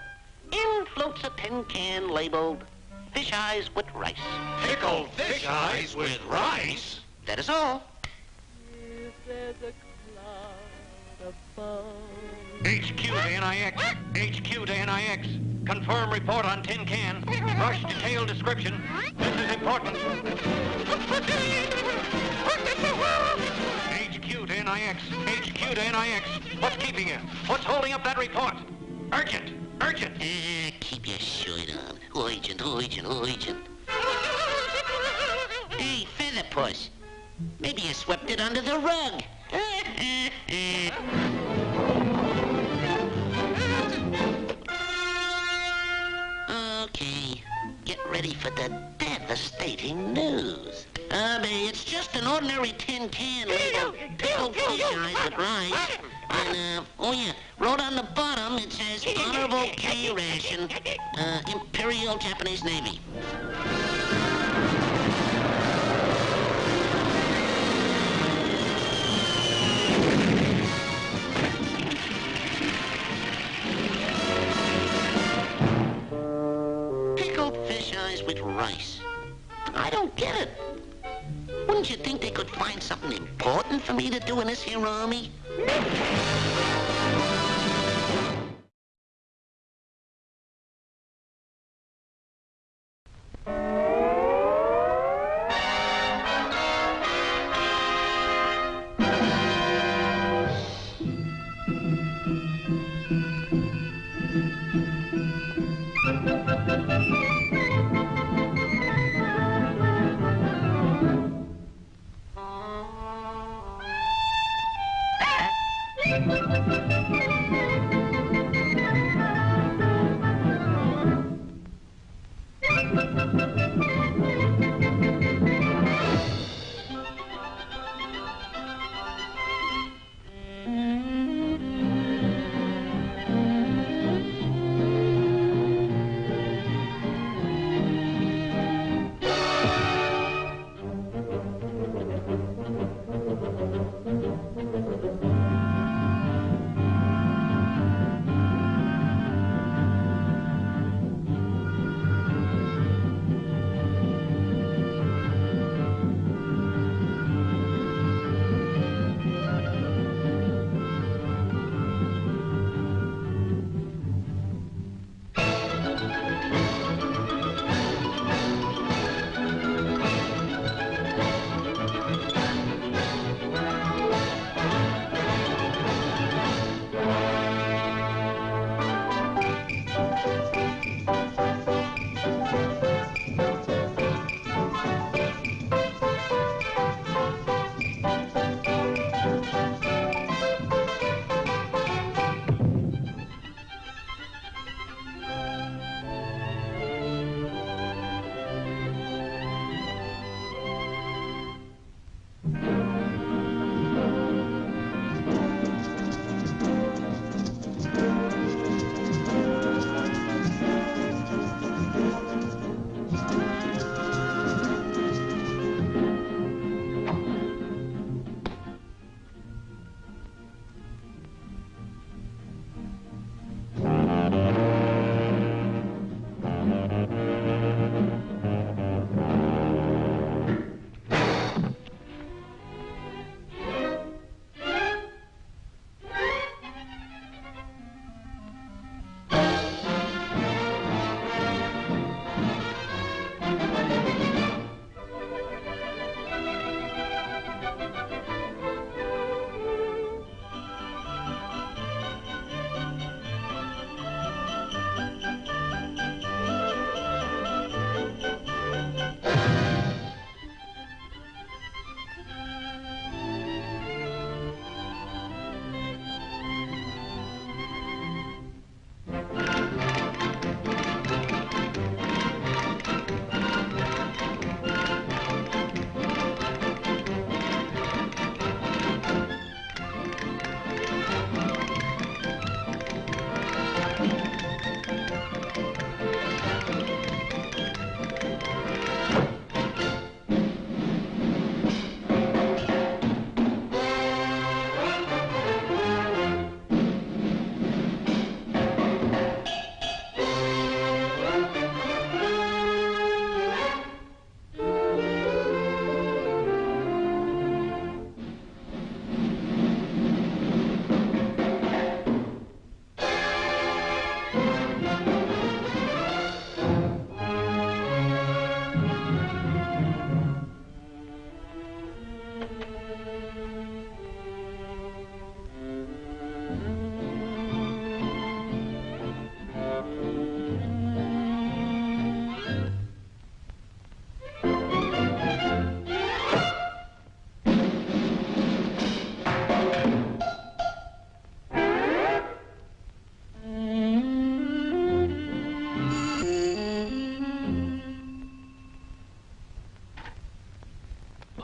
in floats a tin can labeled fish eyes with rice. Pickled fish eyes with rice? That is all. If there's a cloud above. HQ to NIX. HQ to NIX. Confirm report on tin can. Rush detailed description. This is important. HQ to NIX. HQ to NIX. What's keeping you? What's holding up that report? Urgent. Urgent. Keep your shirt on. Urgent, urgent, urgent. Hey, Featherpuss. Maybe you swept it under the rug. Okay, get ready for the devastating news. It's just an ordinary tin can labeled pickled fish eyes with rice. And, oh yeah, wrote on the bottom, it says Honorable K ration, Imperial Japanese Navy. Pickled fish eyes with rice. I don't get it. Wouldn't you think they could find something important for me to do in this here army?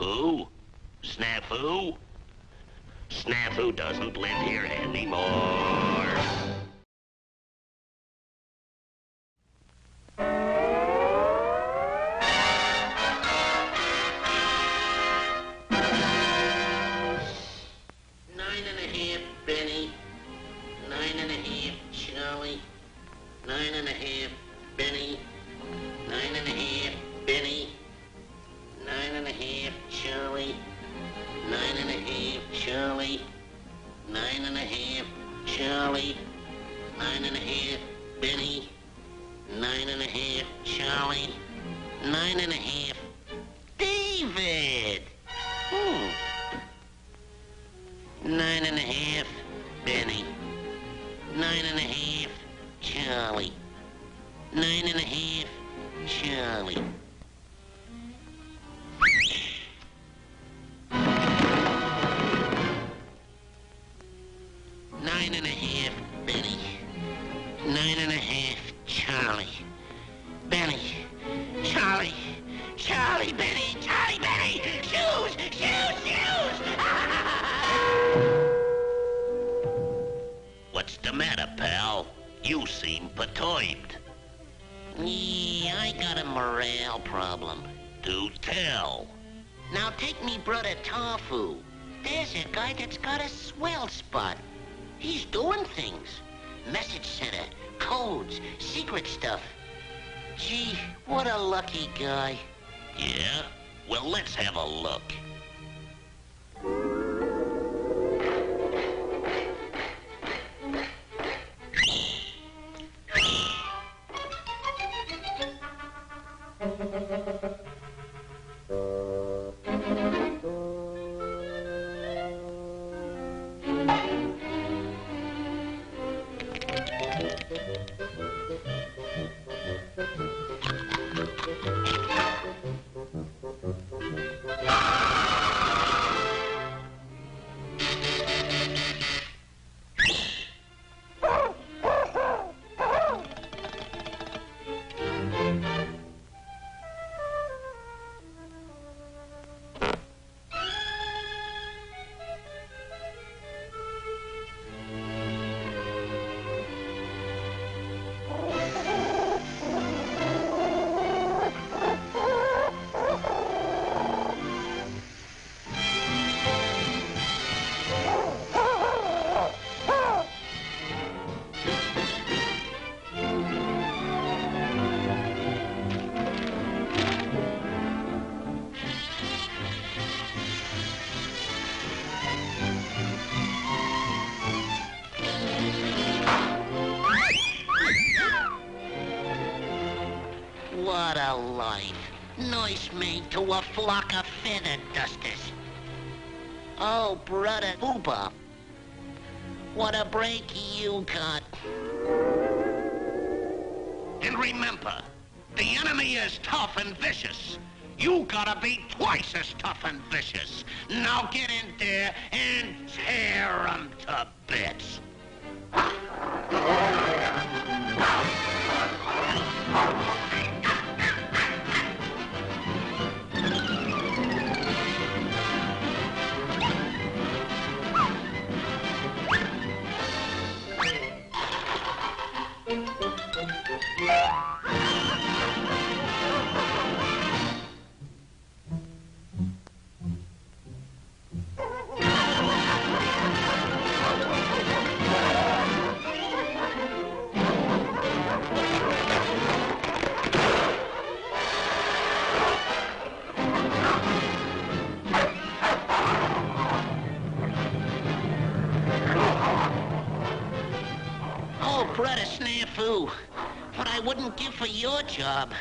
Snafu? Snafu? Snafu doesn't live here anymore. What's the matter, pal? You seem perturbed. Yeah, I got a morale problem. Do tell. Now take me brother Tofu. There's a guy that's got a swell spot. He's doing things. Message center, codes, secret stuff. Gee, what a lucky guy. Yeah? Well, let's have a look. What a life. Nice mate to a flock of feather dusters. Oh, brother Booba. What a break you got. And remember, the enemy is tough and vicious. You gotta be twice as tough and vicious. Now get in there and tear 'em to bits. Oh, brother Snafu. What I wouldn't give for your job.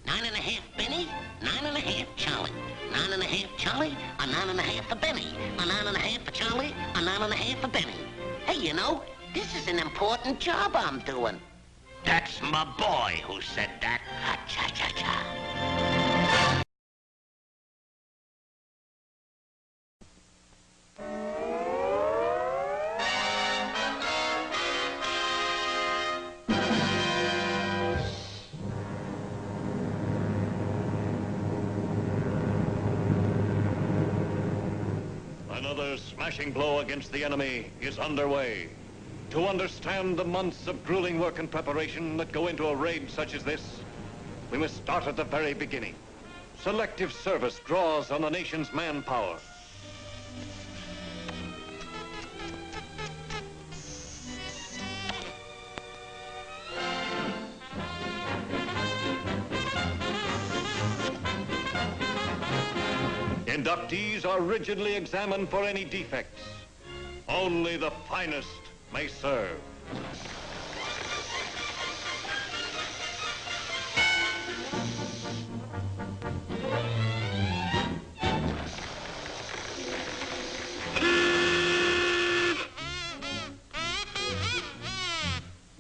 Nine and a half Benny, 9.5 Charlie. 9.5 Charlie, a 9.5 for Benny. A 9.5 for Charlie, a 9.5 for Benny. Hey, you know, this is an important job I'm doing. That's my boy who said that. Ha-cha-cha-cha. Another smashing blow against the enemy is underway. To understand the months of grueling work and preparation that go into a raid such as this, we must start at the very beginning. Selective service draws on the nation's manpower. Inductees are rigidly examined for any defects. Only the finest may serve.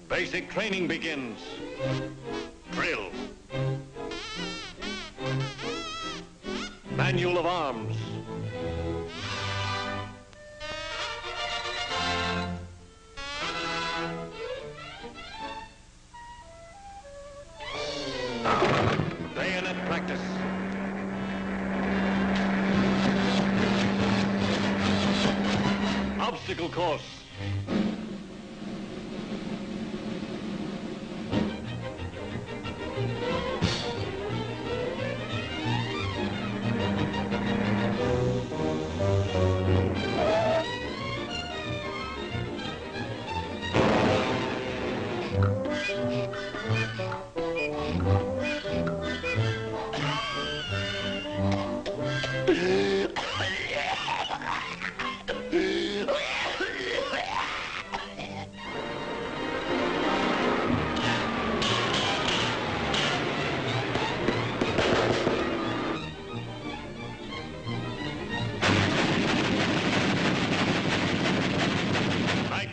Basic training begins. Drill. Manual of arms. Bayonet practice. Obstacle course.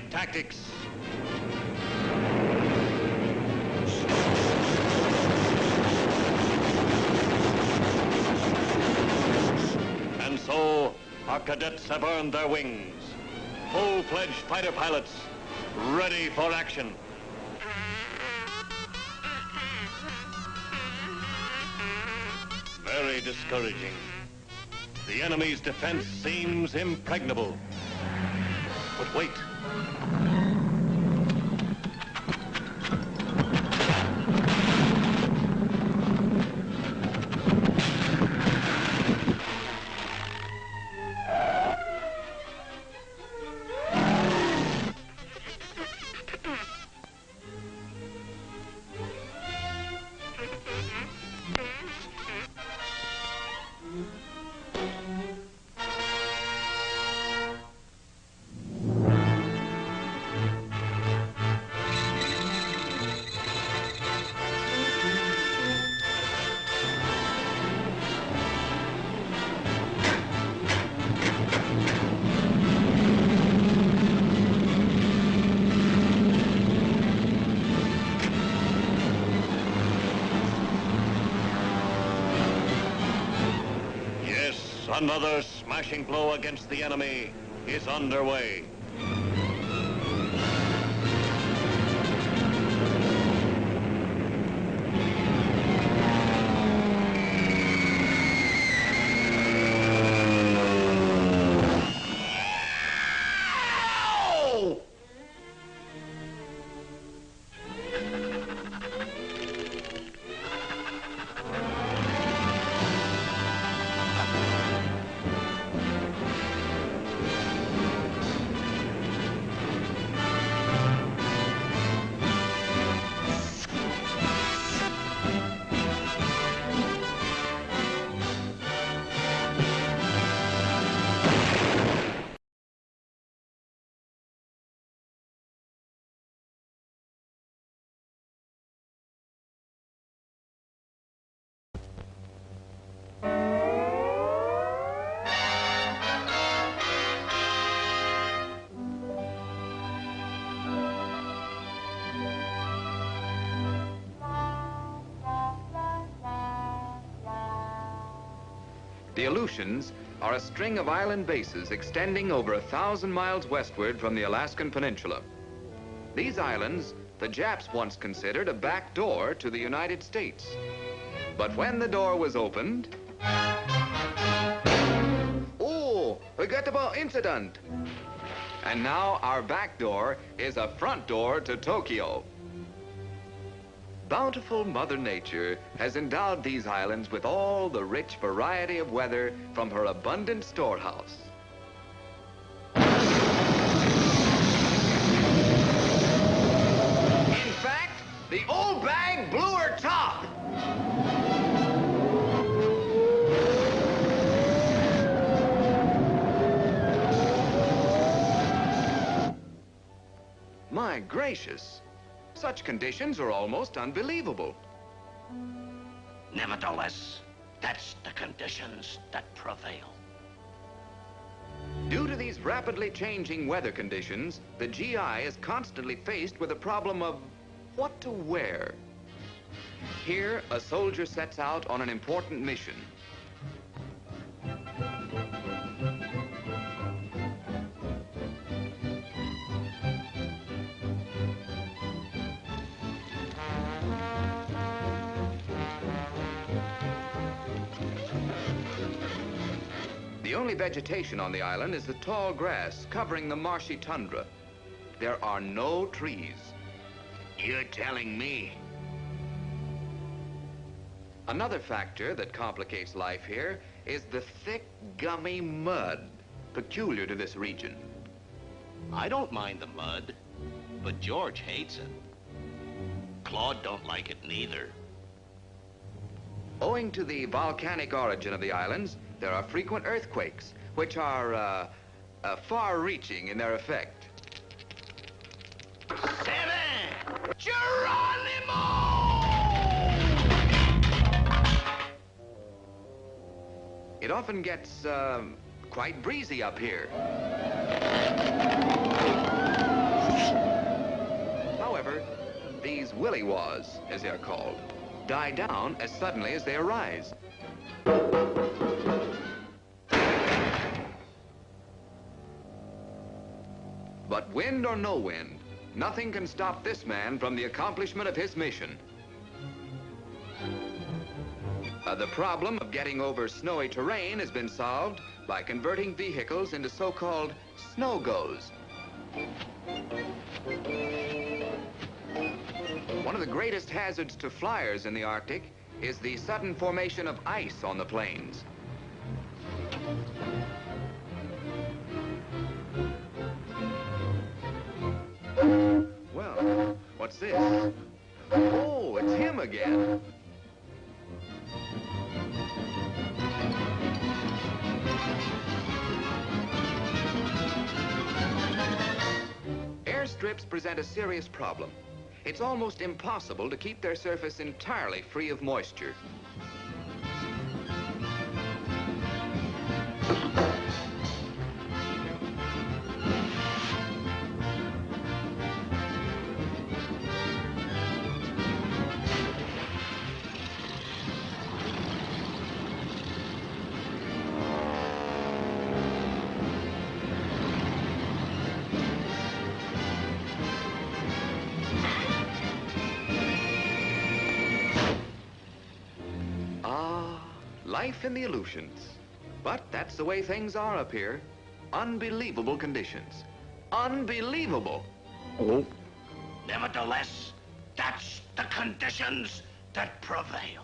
Tactics. And so, our cadets have earned their wings. Full-fledged fighter pilots, ready for action. Very discouraging. The enemy's defense seems impregnable. But wait. Another smashing blow against the enemy is underway. The Aleutians are a string of island bases extending over 1,000 miles westward from the Alaskan Peninsula. These islands, the Japs once considered a back door to the United States. But when the door was opened... Oh, Forgettable incident. And now our back door is a front door to Tokyo. Bountiful Mother Nature has endowed these islands with all the rich variety of weather from her abundant storehouse. In fact, the old bag blew her top. My gracious, such conditions are almost unbelievable. Nevertheless, that's the conditions that prevail. Due to these rapidly changing weather conditions, the GI is constantly faced with the problem of what to wear. Here, a soldier sets out on an important mission. The only vegetation on the island is the tall grass covering the marshy tundra. There are no trees. You're telling me? Another factor that complicates life here is the thick, gummy mud peculiar to this region. I don't mind the mud, but George hates it. Claude don't like it neither. Owing to the volcanic origin of the islands, there are frequent earthquakes, which are far-reaching in their effect. Seven! Geronimo! It often gets quite breezy up here. However, these willy-waws, as they're called, die down as suddenly as they arise. But wind or no wind, nothing can stop this man from the accomplishment of his mission. The problem of getting over snowy terrain has been solved by converting vehicles into so-called snow-goes. One of the greatest hazards to flyers in the Arctic is the sudden formation of ice on the plains. Well, what's this? Oh, it's him again. Airstrips present a serious problem. It's almost impossible to keep their surface entirely free of moisture. Life in the Aleutians. But that's the way things are up here. Unbelievable conditions. Unbelievable. Oh. Nevertheless, that's the conditions that prevail.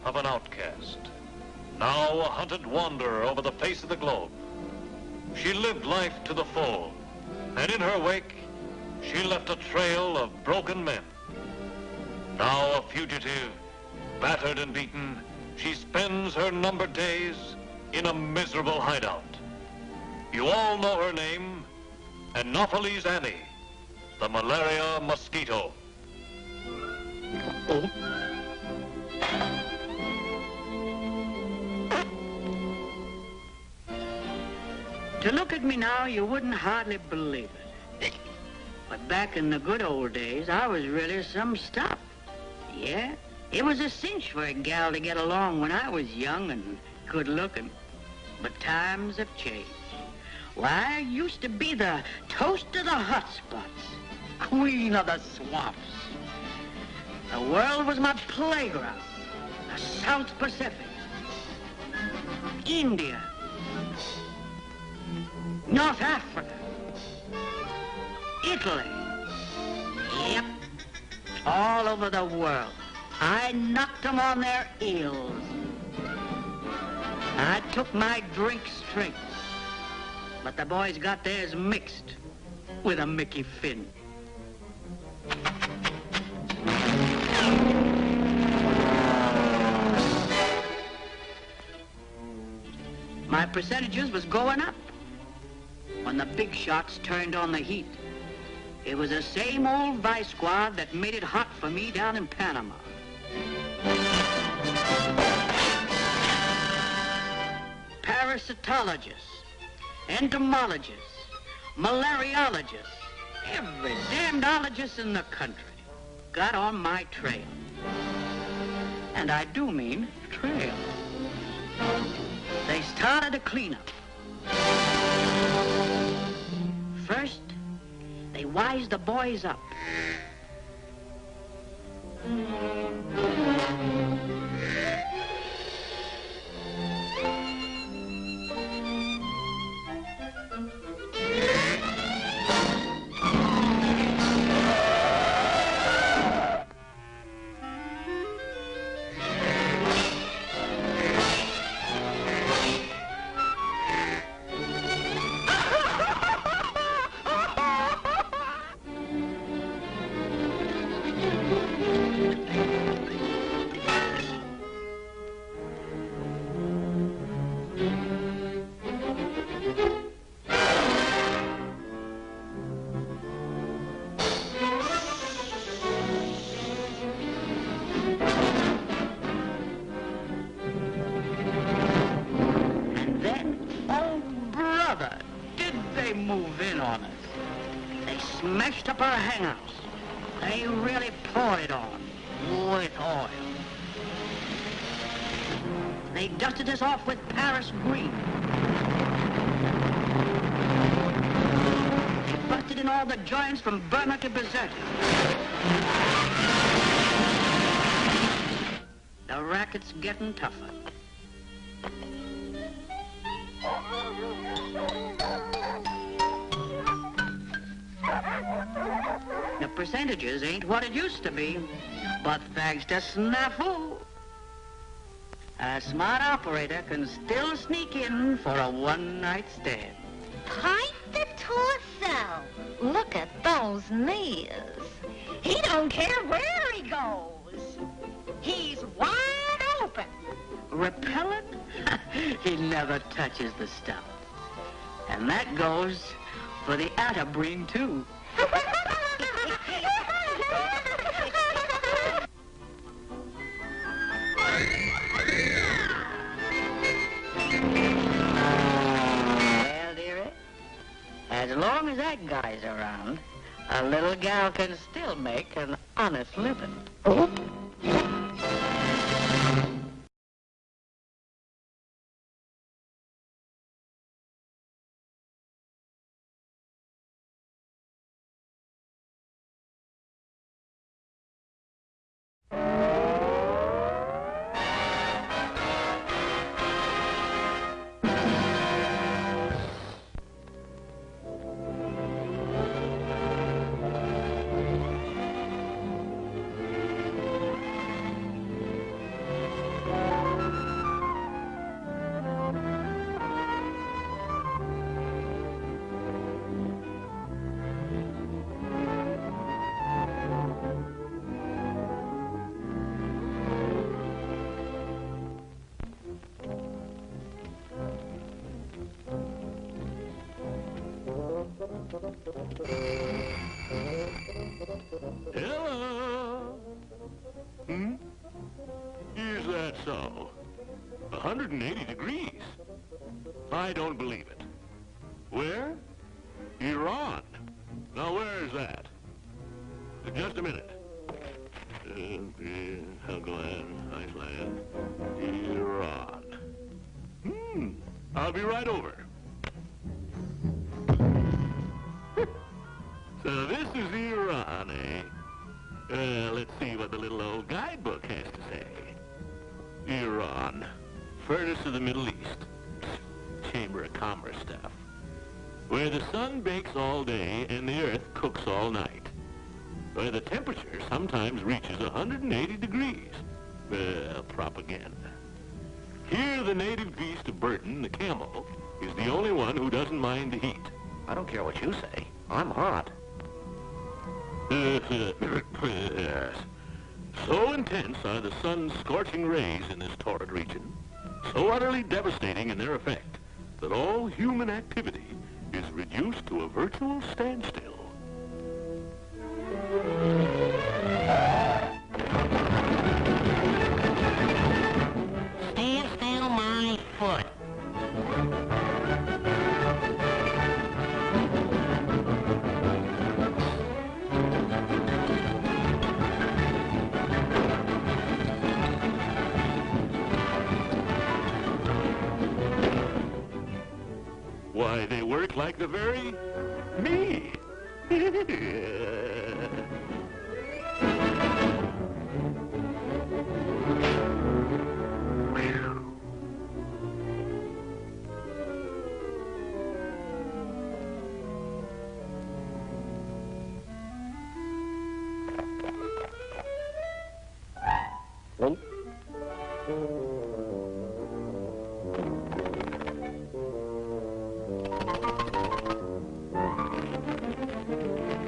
Of an outcast, now a hunted wanderer over the face of the globe. She lived life to the full, and in her wake, she left a trail of broken men. Now a fugitive, battered and beaten, she spends her numbered days in a miserable hideout. You all know her name, Anopheles Annie, the malaria mosquito. Oh. To look at me now, you wouldn't hardly believe it. But back in the good old days, I was really some stuff. Yeah, it was a cinch for a gal to get along when I was young and good-looking. But times have changed. Why, I used to be the toast of the hot spots, queen of the swamps. The world was my playground. The South Pacific, India, North Africa, Italy. Yep, all over the world. I knocked them on their heels. I took my drink straight. But the boys got theirs mixed with a Mickey Finn. My percentages was going up when the big shots turned on the heat. It was the same old vice squad that made it hot for me down in Panama. Parasitologists, entomologists, malariologists, every damnedologist in the country got on my trail. And I do mean trail. They started a cleanup. First, they wised the boys up. Move in on us. They smashed up our hangouts. They really poured it on with oil. They dusted us off with Paris green. They busted in all the joints from Burma to Berserk. The racket's getting tougher. The percentages ain't what it used to be, but thanks to Snafu, a smart operator can still sneak in for a one-night stand. Point the torso. Look at those knees. He don't care where he goes. He's wide open. Repellent? He never touches the stuff. And that goes for the Atterbreen, too. Well, dearie, as long as that guy's around, a little gal can still make an honest living. Oh. Hello? Is that so? 180 degrees? I don't believe it. Where? Iran. Now, where is that? Just a minute. Helgoland, Iceland, Iran. I'll be right over. So this is Iran, eh? Let's see what the little old guidebook has to say. Iran, furnace of the Middle East. Chamber of Commerce stuff. Where the sun bakes all day and the earth cooks all night. Where the temperature sometimes reaches 180 degrees. Propaganda. Here, the native beast of burden, the camel, is the only one who doesn't mind the heat. I don't care what you say. I'm hot. So intense are the sun's scorching rays in this torrid region, so utterly devastating in their effect, that all human activity is reduced to a virtual standstill. Stand still, my foot. Why, they work like the very me.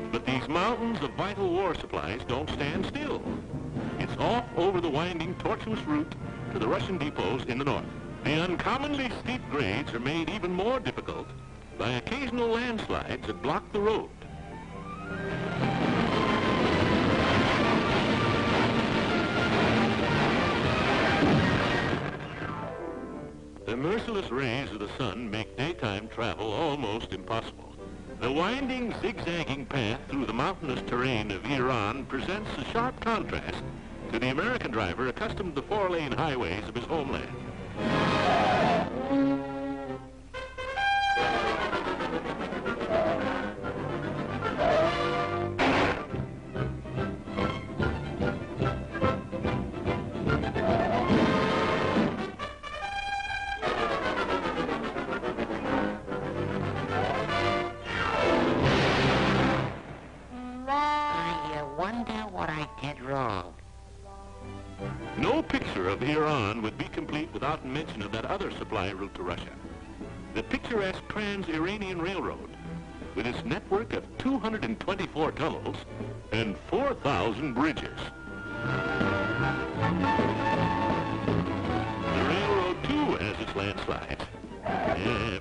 But these mountains of vital war supplies don't stand still. It's off over the winding, tortuous route to the Russian depots in the north. The uncommonly steep grades are made even more difficult by occasional landslides that block the road. The merciless rays of the sun make daytime travel almost impossible. The winding, zigzagging path through the mountainous terrain of Iran presents a sharp contrast to the American driver accustomed to the four-lane highways of his homeland. No picture of Iran would be complete without mention of that other supply route to Russia. The picturesque Trans-Iranian Railroad, with its network of 224 tunnels and 4,000 bridges. The railroad, too, has its landslides.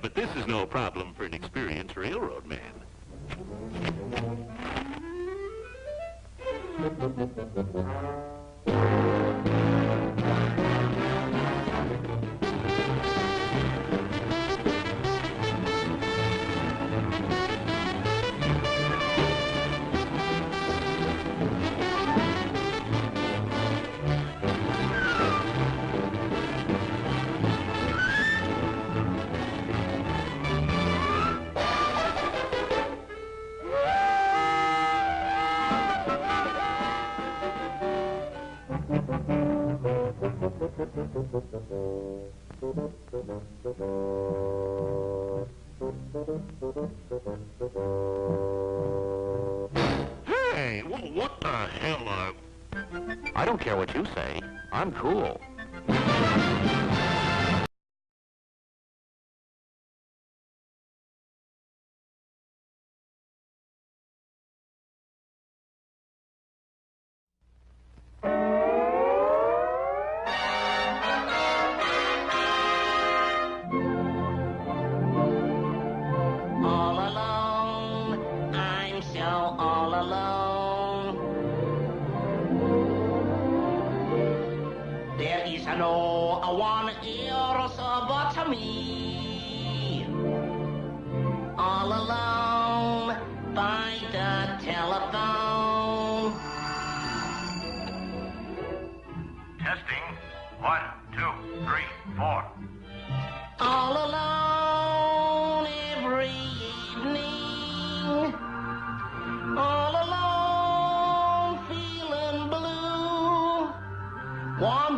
But this is no problem for an experienced railroad man. Hey, what the hell? I don't care what you say. I'm cool. All alone, I'm so all alone. There is no one in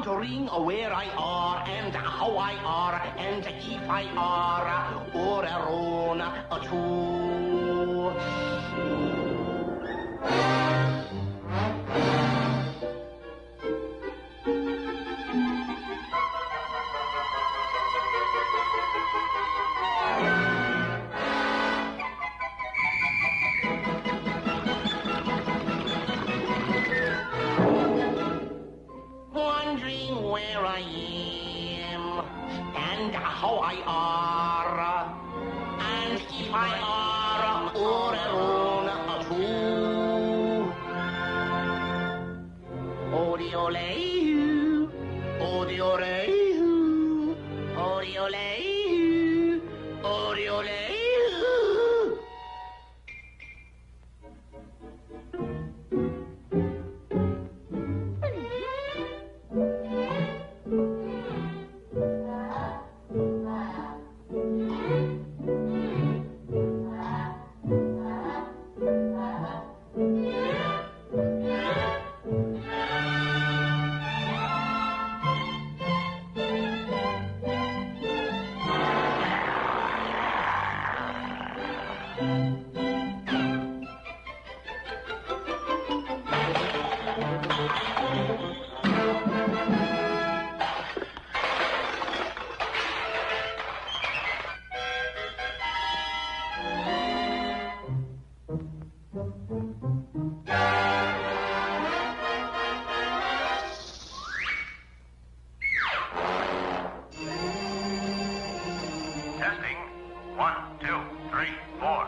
wondering where I are and how I are and if I are or around too. Wondering where I am and how I are and if I are or around too. Odiole, odiole, odiole, odiole. Testing. 1, 2, 3, 4.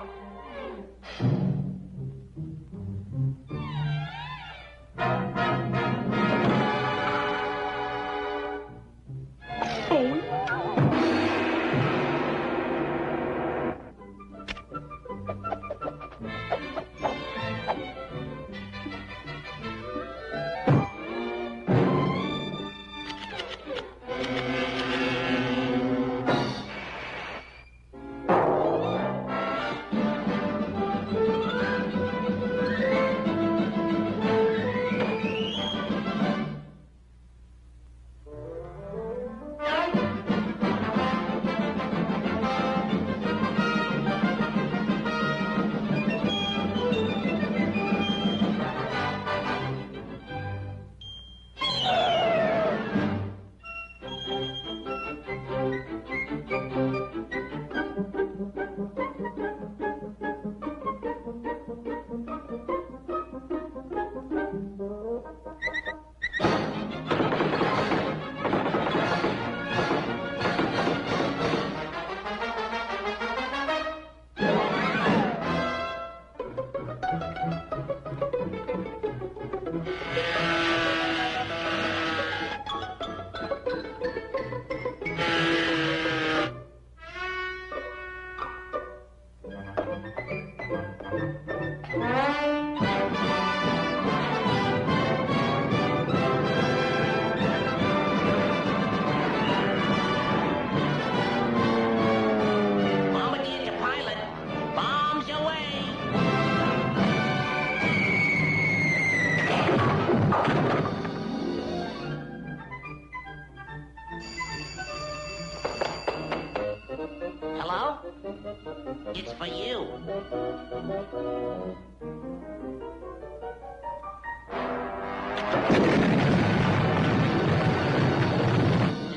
It's for you.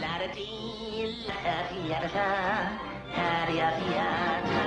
La-da-dee, la-da-dee-da-da, ha-dee-da-dee-da-da.